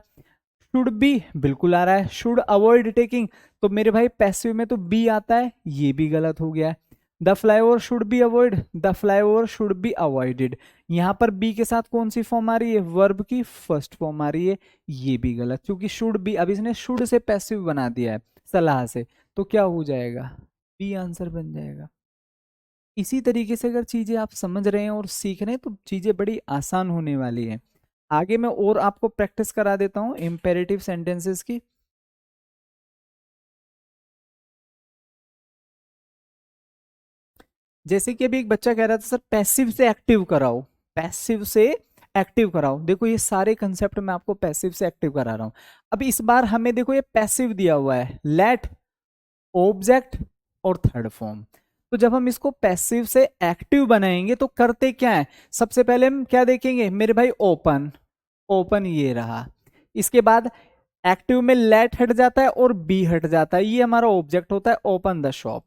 शुड बी बिल्कुल आ रहा है, शुड अवॉइड टेकिंग, तो मेरे भाई पैसिव में तो बी आता है, ये भी गलत हो गया है। The flyover should be avoid, the flyover should be avoided, यहां पर बी के साथ कौन सी फॉर्म आ रही है, वर्ब की फर्स्ट फॉर्म आ रही है, ये भी गलत, क्योंकि शुड बी, अब इसने शुड से पैसिव बना दिया है सलाह से, तो क्या हो जाएगा, बी आंसर बन जाएगा। इसी तरीके से अगर चीजें आप समझ रहे हैं और सीख रहे हैं तो चीजें बड़ी आसान होने वाली हैं। आगे मैं और आपको प्रैक्टिस करा देता हूं इंपेरेटिव सेंटेंसेस की। जैसे कि अभी एक बच्चा कह रहा था सर पैसिव से एक्टिव कराओ, पैसिव से एक्टिव कराओ, देखो ये सारे कंसेप्ट मैं आपको पैसिव से एक्टिव करा रहा हूं। अब इस बार हमें देखो ये पैसिव दिया हुआ है, लेट, ऑब्जेक्ट और थर्ड फॉर्म। तो जब हम इसको पैसिव से एक्टिव बनाएंगे तो करते क्या है, सबसे पहले हम क्या देखेंगे मेरे भाई, ओपन, ओपन ये रहा, इसके बाद एक्टिव में लेट हट जाता है और बी हट जाता है, ये हमारा ऑब्जेक्ट होता है ओपन द शॉप।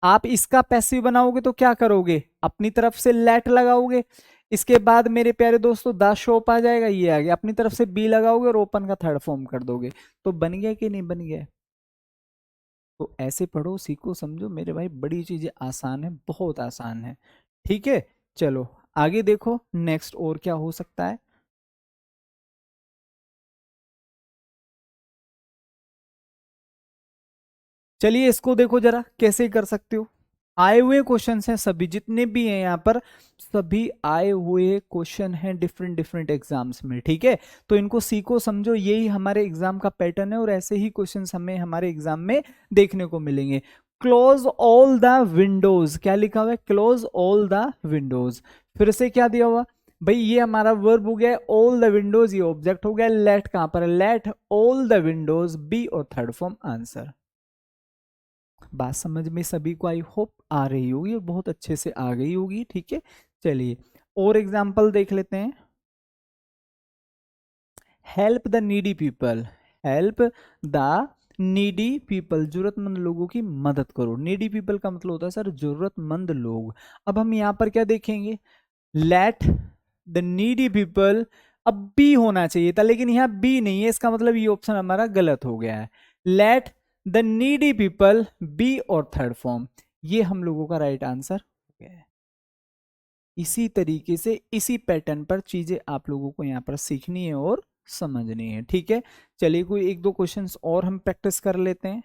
आप इसका पैसिव बनाओगे तो क्या करोगे, अपनी तरफ से लेट लगाओगे, इसके बाद मेरे प्यारे दोस्तों द शॉप आ जाएगा, ये आ गया, अपनी तरफ से बी लगाओगे और ओपन का थर्ड फॉर्म कर दोगे, तो बन गया कि नहीं बन गया। तो ऐसे पढ़ो, सीखो, समझो मेरे भाई, बड़ी चीजें आसान है, बहुत आसान है। ठीक है, चलो आगे देखो नेक्स्ट और क्या हो सकता है। चलिए इसको देखो जरा कैसे कर सकते हो। आए हुए क्वेश्चन हैं सभी जितने भी हैं यहाँ पर, सभी आए हुए क्वेश्चन हैं डिफरेंट डिफरेंट एग्जाम्स में, ठीक है। तो इनको सीखो समझो, यही हमारे एग्जाम का पैटर्न है और ऐसे ही क्वेश्चंस हमें हमारे एग्जाम में देखने को मिलेंगे। क्लोज ऑल द विंडोज, क्या लिखा हुआ है, क्लोज ऑल द विंडोज, फिर से क्या दिया हुआ भाई, ये हमारा वर्ब हो गया, ऑल द विंडोज ये ऑब्जेक्ट हो गया, लेट कहां पर, let all the windows be और थर्ड फॉर्म आंसर। बात समझ में सभी को आई होप आ रही होगी और बहुत अच्छे से आ गई होगी, ठीक है। चलिए और एग्जांपल देख लेते हैं। Help the needy people, help the needy people, जरूरतमंद लोगों की मदद करो, नीडी पीपल का मतलब होता है सर जरूरतमंद लोग। अब हम यहां पर क्या देखेंगे, लेट द नीडी पीपल, अब बी होना चाहिए था लेकिन यहाँ बी नहीं है, इसका मतलब ये ऑप्शन हमारा गलत हो गया है। Let the needy people be और थर्ड फॉर्म, ये हम लोगों का राइट आंसर हो गया है। इसी तरीके से इसी पैटर्न पर चीजें आप लोगों को यहाँ पर सीखनी है और समझनी है, ठीक है। चलिए कोई एक दो क्वेश्चंस और हम प्रैक्टिस कर लेते हैं।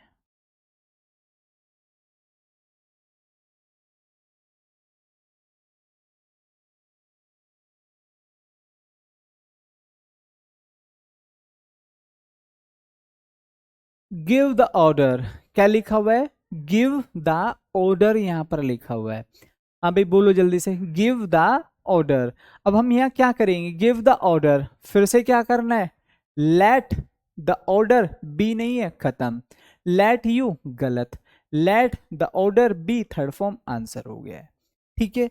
गिव द ऑर्डर, क्या लिखा हुआ है, गिव द ऑर्डर यहां पर लिखा हुआ है। हाँ भाई बोलो जल्दी से, गिव द ऑर्डर। अब हम यहाँ क्या करेंगे, गिव द ऑर्डर, फिर से क्या करना है, लेट द ऑर्डर बी नहीं है, खत्म, लेट यू गलत, let the order be third form answer हो गया है, ठीक है।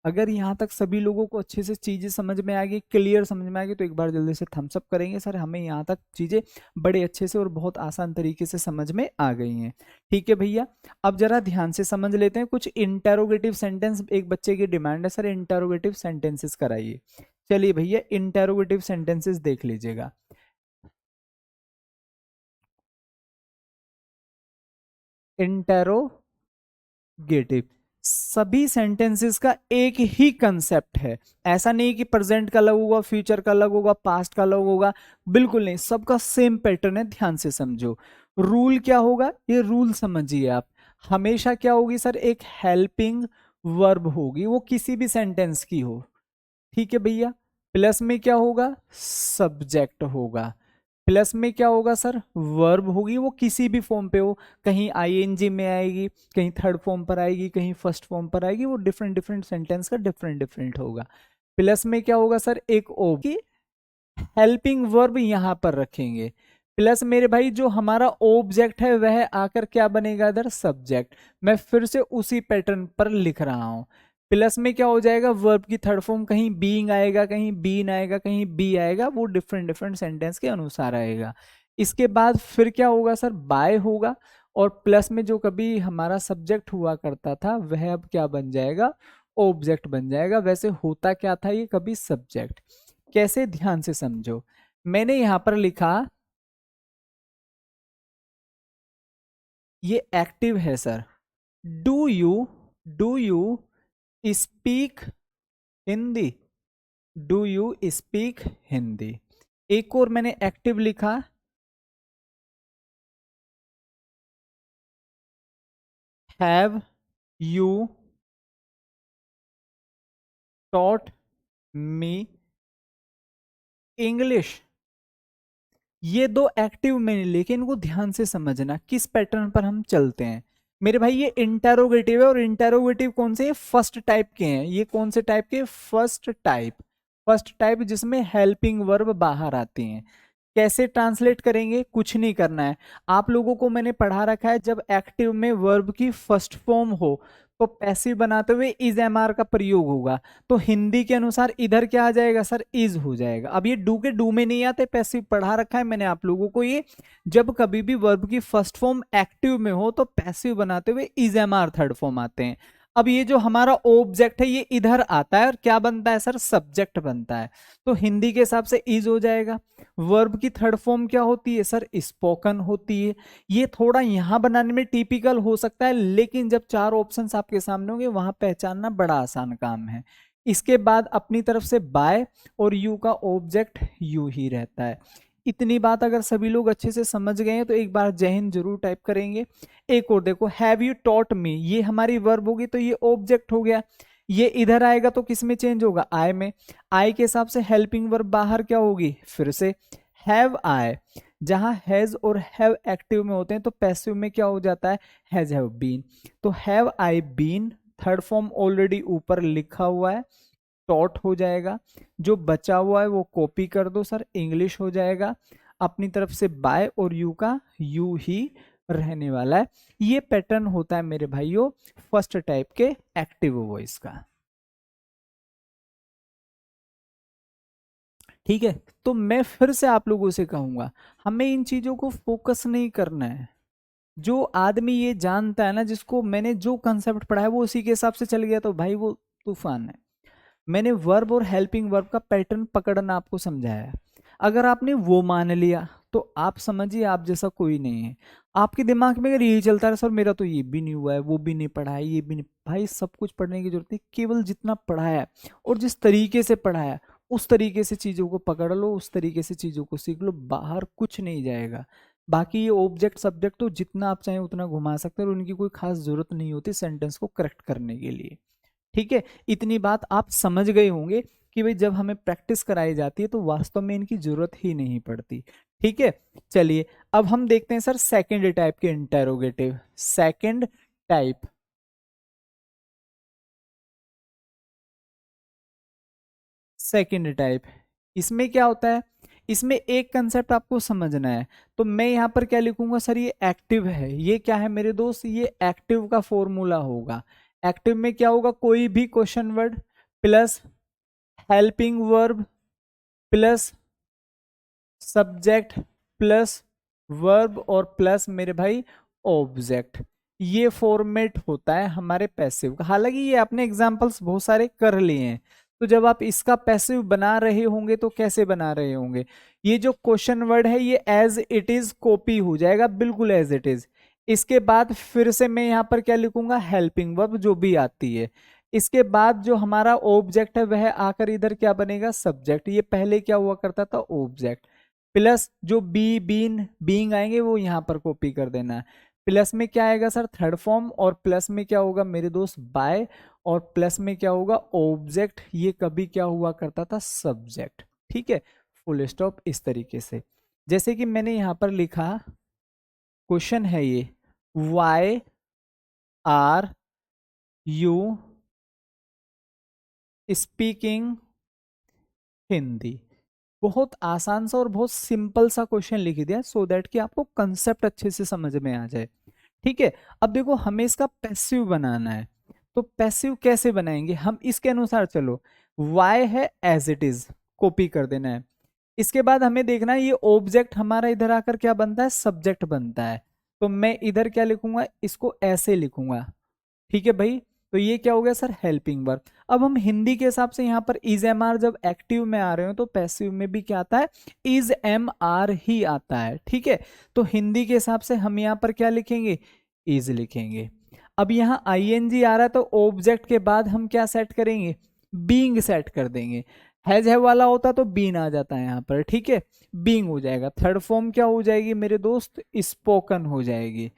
अगर यहाँ तक सभी लोगों को अच्छे से चीजें समझ में आ गई, क्लियर समझ में आ गई, तो एक बार जल्दी से थम्स अप करेंगे, सर हमें यहाँ तक चीजें बड़े अच्छे से और बहुत आसान तरीके से समझ में आ गई हैं, ठीक है भैया। अब जरा ध्यान से समझ लेते हैं कुछ इंटेरोगेटिव सेंटेंस, एक बच्चे की डिमांड है सर इंटेरोगेटिव सेंटेंसेस कराइए। चलिए भैया इंटेरोगेटिव सेंटेंसेस देख लीजिएगा। इंटेरोगेटिव, सभी सेंटेंसेस का एक ही कंसेप्ट है, ऐसा नहीं कि प्रेजेंट का अलग होगा, फ्यूचर का अलग होगा, पास्ट का अलग होगा, बिल्कुल नहीं, सबका सेम पैटर्न है, ध्यान से समझो। रूल क्या होगा, ये रूल समझिए आप, हमेशा क्या होगी सर, एक हेल्पिंग वर्ब होगी, वो किसी भी सेंटेंस की हो, ठीक है भैया। प्लस में क्या होगा, सब्जेक्ट होगा, प्लस में क्या होगा सर, वर्ब होगी, वो किसी भी फॉर्म पे हो, कहीं आईएनजी में आएगी, कहीं थर्ड फॉर्म पर आएगी, कहीं फर्स्ट फॉर्म पर आएगी, वो डिफरेंट डिफरेंट सेंटेंस का डिफरेंट डिफरेंट होगा। प्लस में क्या होगा सर, एक ओ की हेल्पिंग वर्ब यहां पर रखेंगे, प्लस मेरे भाई जो हमारा ऑब्जेक्ट है वह आकर क्या बनेगा इधर, सब्जेक्ट। मैं फिर से उसी पैटर्न पर लिख रहा हूं, प्लस में क्या हो जाएगा, वर्ब की थर्ड फॉर्म, कहीं बीइंग आएगा, कहीं बीन आएगा, कहीं बी आएगा, वो डिफरेंट डिफरेंट सेंटेंस के अनुसार आएगा। इसके बाद फिर क्या होगा सर, बाय होगा, और प्लस में जो कभी हमारा सब्जेक्ट हुआ करता था वह अब क्या बन जाएगा, ऑब्जेक्ट बन जाएगा। वैसे होता क्या था, ये कभी सब्जेक्ट, कैसे, ध्यान से समझो। मैंने यहां पर लिखा ये एक्टिव है sir. Do you speak Hindi, do you speak Hindi. एक और मैंने एक्टिव लिखा, have you taught me English. ये दो एक्टिव मैंने लिखे, इनको ध्यान से समझना किस पैटर्न पर हम चलते हैं। मेरे भाई ये इंटेरोगेटिव है, और इंटेरोगेटिव कौन से, फर्स्ट टाइप के हैं। ये कौन से टाइप के, फर्स्ट टाइप। फर्स्ट टाइप जिसमें हेल्पिंग वर्ब बाहर आती हैं। कैसे ट्रांसलेट करेंगे, कुछ नहीं करना है। आप लोगों को मैंने पढ़ा रखा है, जब एक्टिव में वर्ब की फर्स्ट फॉर्म हो तो पैसिव बनाते हुए इज एम आर का प्रयोग होगा। तो हिंदी के अनुसार इधर क्या आ जाएगा सर, इज हो जाएगा। अब ये डू के डू में नहीं आते, पैसिव पढ़ा रखा है मैंने आप लोगों को। ये जब कभी भी वर्ब की फर्स्ट फॉर्म एक्टिव में हो तो पैसिव बनाते हुए is am are third form आते हैं। अब ये जो हमारा ऑब्जेक्ट है ये इधर आता है, और क्या बनता है सर, सब्जेक्ट बनता है। तो हिंदी के हिसाब से इज हो जाएगा। वर्ब की थर्ड फॉर्म क्या होती है सर, स्पोकन होती है। ये थोड़ा यहां बनाने में टिपिकल हो सकता है, लेकिन जब चार ऑप्शंस आपके सामने होंगे वहां पहचानना बड़ा आसान काम है। इसके बाद अपनी तरफ से बाय, और यू का ऑब्जेक्ट यू ही रहता है। इतनी बात अगर सभी लोग अच्छे से समझ गए हैं तो एक बार जय हिंद जरूर टाइप करेंगे। एक और देखो, हैव यू टॉट मी, ये हमारी वर्ब होगी तो ये ऑब्जेक्ट हो गया। ये इधर आएगा तो किस में चेंज होगा, आई में। आई के हिसाब से हेल्पिंग वर्ब बाहर क्या होगी, फिर से हैव आई। जहां हैज और हैव एक्टिव में होते हैं तो पैसिव में क्या हो जाता है, हैज हैव बीन। तो have I been third form already ऊपर लिखा हुआ है, टॉट हो जाएगा। जो बचा हुआ है वो कॉपी कर दो सर, इंग्लिश हो जाएगा। अपनी तरफ से बाय और यू का यू ही रहने वाला है। ये पैटर्न होता है मेरे भाइयों फर्स्ट टाइप के एक्टिव वॉइस का। ठीक है, तो मैं फिर से आप लोगों से कहूंगा, हमें इन चीजों को फोकस नहीं करना है। जो आदमी ये जानता है ना, जिसको मैंने जो कंसेप्ट पढ़ा है वो उसी के हिसाब से चल गया, तो भाई वो तूफान है। मैंने वर्ब और हेल्पिंग वर्ब का पैटर्न पकड़ना आपको समझाया है। अगर आपने वो मान लिया तो आप समझिए आप जैसा कोई नहीं है। आपके दिमाग में अगर यही चलता है, सर मेरा तो ये भी नहीं हुआ है, वो भी नहीं पढ़ा है, ये भी नहीं, भाई सब कुछ पढ़ने की जरूरत नहीं, केवल जितना पढ़ाया है और जिस तरीके से पढ़ाया उस तरीके से चीजों को पकड़ लो, उस तरीके से चीजों को सीख लो, बाहर कुछ नहीं जाएगा। बाकी ये ऑब्जेक्ट सब्जेक्ट तो जितना आप चाहें उतना घुमा सकते हैं, और उनकी कोई खास जरूरत नहीं होती सेंटेंस को करेक्ट करने के लिए। ठीक है, इतनी बात आप समझ गए होंगे कि भाई जब हमें प्रैक्टिस कराई जाती है तो वास्तव में इनकी जरूरत ही नहीं पड़ती। ठीक है, चलिए अब हम देखते हैं सर सेकंड टाइप के interrogative. Second type, second type इसमें क्या होता है, इसमें एक कंसेप्ट आपको समझना है। तो मैं यहां पर क्या लिखूंगा सर, ये एक्टिव है। ये क्या है मेरे दोस्त, ये एक्टिव का फॉर्मूला होगा। एक्टिव में क्या होगा, कोई भी question word plus helping verb plus subject plus verb और प्लस मेरे भाई ऑब्जेक्ट। ये फॉर्मेट होता है हमारे पैसिव का। हालांकि ये आपने एग्जांपल्स बहुत सारे कर लिए हैं, तो जब आप इसका पैसिव बना रहे होंगे तो कैसे बना रहे होंगे, ये जो क्वेश्चन वर्ड है ये एज इट इज कॉपी हो जाएगा, बिल्कुल एज इट इज। इसके बाद फिर से मैं यहाँ पर क्या लिखूंगा, हेल्पिंग वर्ब जो भी आती है। इसके बाद जो हमारा ऑब्जेक्ट है वह आकर इधर क्या बनेगा, सब्जेक्ट। ये पहले क्या हुआ करता था, ऑब्जेक्ट। प्लस जो बी बीन बीइंग आएंगे वो यहां पर कॉपी कर देना है। प्लस में क्या आएगा सर, थर्ड फॉर्म, और प्लस में क्या होगा मेरे दोस्त, बाय, और प्लस में क्या होगा, ऑब्जेक्ट। ये कभी क्या हुआ करता था, सब्जेक्ट। ठीक है, फुल स्टॉप। इस तरीके से जैसे कि मैंने यहां पर लिखा, क्वेश्चन है ये, why are you speaking Hindi. बहुत आसान सा और बहुत सिंपल सा क्वेश्चन लिख दिया, सो दैट कि आपको कंसेप्ट अच्छे से समझ में आ जाए। ठीक है, अब देखो हमें इसका पैसिव बनाना है, तो पैसिव कैसे बनाएंगे हम, इसके अनुसार चलो। वाई है एज इट इज, कॉपी कर देना है। इसके बाद हमें देखना है ये ऑब्जेक्ट हमारा इधर आकर क्या बनता है, सब्जेक्ट बनता है। तो मैं इधर क्या लिखूंगा, इसको ऐसे लिखूंगा। ठीक है भाई, तो ये क्या हो गया सर, हेल्पिंग वर्ब। अब हम हिंदी के हिसाब से यहाँ पर इज एम आर जब एक्टिव में आ रहे हो तो पैसिव में भी क्या आता है, इज एम आर ही आता है, ठीक है। तो हिंदी के हिसाब से हम यहाँ पर क्या लिखेंगे, इज लिखेंगे। अब यहाँ आईएनजी आ रहा है तो ऑब्जेक्ट के बाद हम क्या सेट करेंगे, बीइंग सेट कर देंगे। हैव वाला होता तो बीन आ जाता है यहाँ पर, ठीक है, बीइंग हो जाएगा। थर्ड फॉर्म क्या हो जाएगी मेरे दोस्त, स्पोकन हो जाएगी,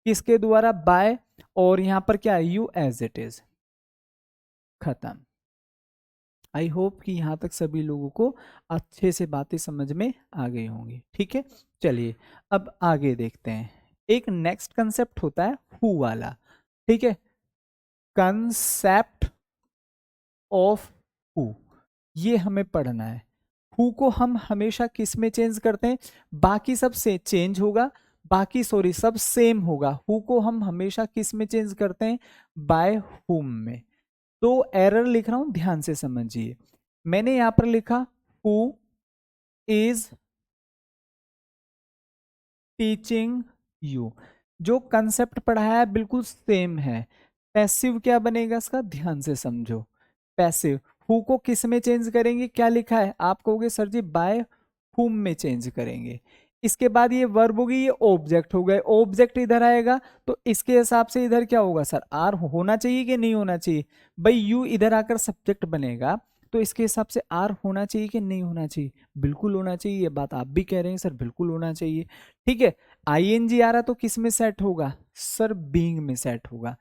किसके द्वारा, बाय, और यहाँ पर क्या है, यू एज इट इज, खत्म। आई होप कि यहाँ तक सभी लोगों को अच्छे से बातें समझ में आ गई होंगी, ठीक है। चलिए अब आगे देखते हैं। एक नेक्स्ट कंसेप्ट होता है हु वाला, ठीक है, कंसेप्ट ऑफ हु, ये हमें पढ़ना है। हु को हम हमेशा किस में चेंज करते हैं, बाकी सब से चेंज होगा, बाकी सॉरी सब सेम होगा। हु को हम हमेशा किस में चेंज करते हैं, बाय हुम में। तो एरर लिख रहा हूं, ध्यान से समझिए। मैंने यहां पर लिखा हु इज टीचिंग यू, जो कंसेप्ट पढ़ाया है बिल्कुल सेम है। पैसिव क्या बनेगा इसका, ध्यान से समझो। पैसिव हु को किस में चेंज करेंगे, क्या लिखा है, आप कहोगे सर जी बाय हुम में चेंज करेंगे। इसके बाद ये वर्ब होगी, ये ऑब्जेक्ट हो गए, ऑब्जेक्ट इधर आएगा तो इसके हिसाब से इधर क्या होगा सर, आर होना चाहिए कि नहीं होना चाहिए, भाई यू इधर आकर सब्जेक्ट बनेगा तो इसके हिसाब से आर होना चाहिए कि नहीं होना चाहिए, बिल्कुल होना चाहिए। ये बात आप भी कह रहे हैं सर बिल्कुल होना चाहिए, ठीक है। आईएनजी आ रहा तो किस में सेट होगा सर, बीइंग में सेट होगा।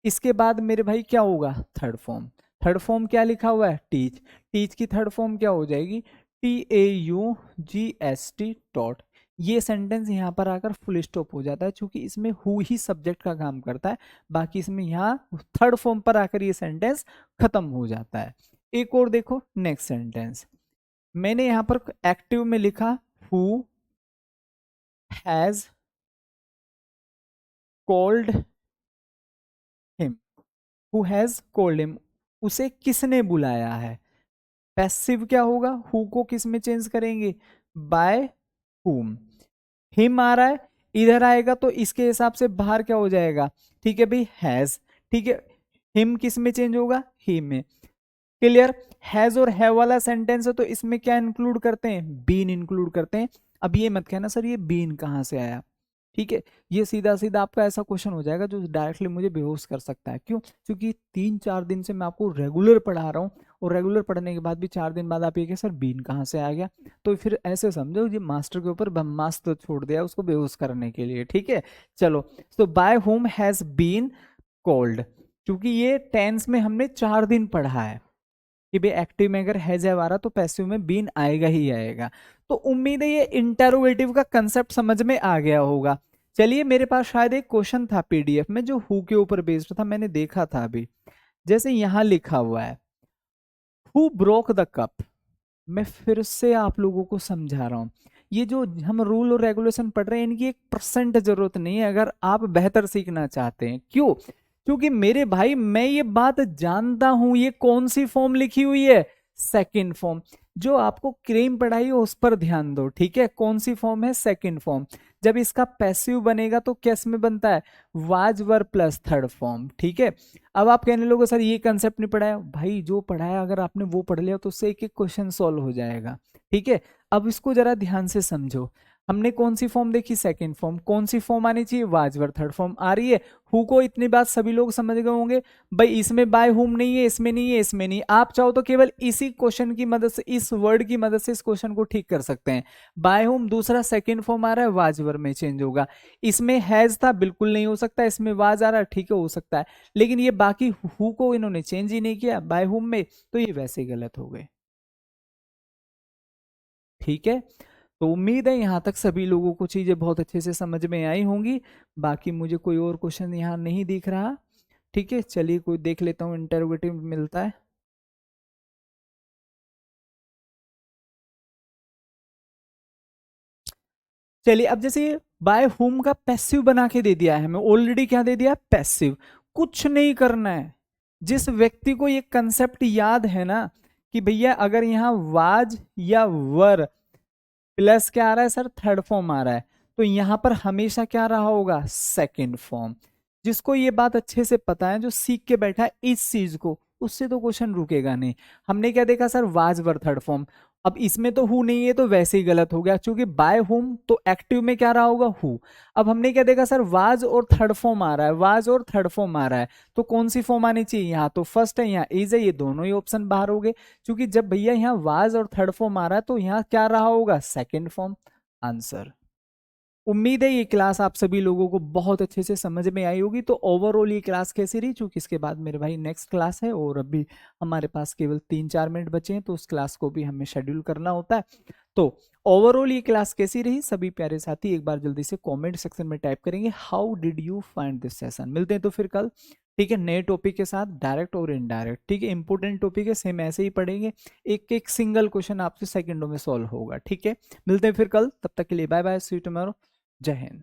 इसके बाद मेरे भाई क्या होगा, थर्ड फॉर्म। थर्ड फॉर्म क्या लिखा हुआ है, टीच। टीच की थर्ड फॉर्म क्या हो जाएगी, TAUGST डॉट। ये सेंटेंस यहाँ पर आकर फुल स्टॉप हो जाता है क्योंकि इसमें हु ही सब्जेक्ट का काम करता है, बाकी इसमें यहाँ थर्ड फॉर्म पर आकर ये सेंटेंस खत्म हो जाता है। एक और देखो नेक्स्ट सेंटेंस, मैंने यहां पर एक्टिव में लिखा who has called him, who has called him, उसे किसने बुलाया है। पैसिव क्या होगा, हु को किस में चेंज करेंगे, बाय हुम। हिम आ रहा है, इधर आएगा तो इसके हिसाब से बाहर क्या हो जाएगा, ठीक है भाई, हैज, ठीक है। हिम किस में चेंज होगा, ही में। क्लियर, हैज और हैव वाला सेंटेंस है तो इसमें क्या इंक्लूड करते हैं, बीन इंक्लूड करते हैं। अब ये मत कहना सर ये बीन कहां से आया, ठीक है, ये सीधा सीधा आपका ऐसा क्वेश्चन हो जाएगा जो डायरेक्टली मुझे बेहोश कर सकता है। क्यों, क्योंकि 3-4 दिन से मैं आपको रेगुलर पढ़ा रहा हूँ और रेगुलर पढ़ने के बाद भी 4 दिन बाद आप ये कहें सर बीन कहाँ से आ गया, तो फिर ऐसे समझो ये मास्टर के ऊपर ब्रह्मास्त्र छोड़ दिया उसको बेहोश करने के लिए, ठीक है। चलो, तो by home has been called, क्योंकि ये टेंस में हमने 4 दिन पढ़ा है कि भाई एक्टिव में अगर हैज है आ रहा तो पैसिव में बीन आएगा ही आएगा। तो उम्मीद है ये इंटरोगेटिव का कंसेप्ट समझ में आ गया होगा। चलिए, मेरे पास शायद एक क्वेश्चन था पीडीएफ में जो हु के ऊपर बेस्ड था, मैंने देखा था अभी। जैसे यहां लिखा हुआ है हु ब्रोक द कप, मैं फिर से आप लोगों को समझा रहा हूं, ये जो हम रूल और रेगुलेशन पढ़ रहे हैं इनकी 1% जरूरत नहीं है अगर आप बेहतर सीखना चाहते हैं। क्यों, क्योंकि मेरे भाई मैं ये बात जानता हूं ये कौन सी फॉर्म लिखी हुई है, सेकंड फॉर्म। जो आपको क्रेम पढ़ाई हो उस पर ध्यान दो, ठीक है, कौन सी फॉर्म है, सेकंड फॉर्म। जब इसका पैसिव बनेगा तो किस में बनता है, was were plus third form, ठीक है। अब आप कहने लोगे सर ये कंसेप्ट नहीं पढ़ाया, भाई जो पढ़ाया अगर आपने वो पढ़ लिया तो उससे एक एक क्वेश्चन सॉल्व हो जाएगा, ठीक है। अब इसको जरा ध्यान से समझो, हमने कौन सी फॉर्म देखी, सेकंड फॉर्म, कौन सी फॉर्म आनी चाहिए, वाजवर, थर्ड फॉर्म आ रही है। हु को इतनी बात सभी लोग समझ गए होंगे, भाई इसमें बाय हुम नहीं है, इसमें नहीं है, इसमें नहीं। आप चाहो तो केवल इसी क्वेश्चन की मदद से, इस वर्ड की मदद से इस क्वेश्चन को ठीक कर सकते हैं। बाय हुम दूसरा सेकंड फॉर्म आ रहा है, वाजवर में चेंज होगा। इसमें हैज था, बिल्कुल नहीं हो सकता, इसमें वाज आ रहा है, ठीक है हो सकता है, लेकिन ये बाकी हु को इन्होंने चेंज ही नहीं किया बाय हुम में, तो ये वैसे गलत हो गए, ठीक है। तो उम्मीद है यहाँ तक सभी लोगों को चीजें बहुत अच्छे से समझ में आई होंगी। बाकी मुझे कोई और क्वेश्चन यहाँ नहीं दिख रहा, ठीक है। चलिए कोई देख लेता हूँ, इंटरोगेटिव मिलता है। चलिए, अब जैसे बाय होम का पैसिव बना के दे दिया है हमें, ऑलरेडी क्या दे दिया, पैसिव। कुछ नहीं करना है, जिस व्यक्ति को ये कंसेप्ट याद है ना कि भैया अगर यहाँ वाज या वर प्लस क्या आ रहा है सर, थर्ड फॉर्म आ रहा है, तो यहां पर हमेशा क्या रहा होगा, सेकंड फॉर्म। जिसको ये बात अच्छे से पता है, जो सीख के बैठा है इस चीज को, उससे तो क्वेश्चन रुकेगा नहीं। हमने क्या देखा sir, was were third form. अब इसमें तो हु नहीं है तो वैसे ही गलत हो गया, क्योंकि बाय हुम तो एक्टिव में क्या रहा होगा, हु। अब हमने क्या देखा सर, वाज और थर्ड फॉर्म आ रहा है, वाज और थर्ड फॉर्म आ रहा है, तो कौन सी फॉर्म आनी चाहिए, यहाँ तो फर्स्ट है, यहाँ इज है, ये दोनों ही ऑप्शन बाहर हो गए। क्योंकि जब भैया यहाँ वाज और थर्ड फॉर्म आ रहा है तो यहाँ क्या रहा होगा, सेकेंड फॉर्म। आंसर। उम्मीद है ये क्लास आप सभी लोगों को बहुत अच्छे से समझ में आई होगी। तो ओवरऑल ये क्लास कैसी रही, चूंकि इसके बाद मेरे भाई नेक्स्ट क्लास है और अभी हमारे पास केवल 3-4 मिनट बचे हैं, तो उस क्लास को भी हमें शेड्यूल करना होता है। तो ओवरऑल ये क्लास कैसी रही, सभी प्यारे साथी एक बार जल्दी से कमेंट सेक्शन में टाइप करेंगे, how did you find this session. मिलते हैं तो फिर कल, ठीक है, नए टॉपिक के साथ, डायरेक्ट और इनडायरेक्ट, ठीक है। इंपोर्टेंट टॉपिक है, सेम ऐसे ही पढ़ेंगे, एक एक सिंगल क्वेश्चन आपसे सेकंडों में सॉल्व होगा, ठीक है। मिलते हैं फिर कल, तब तक के लिए bye bye, see you tomorrow. जय हिंद।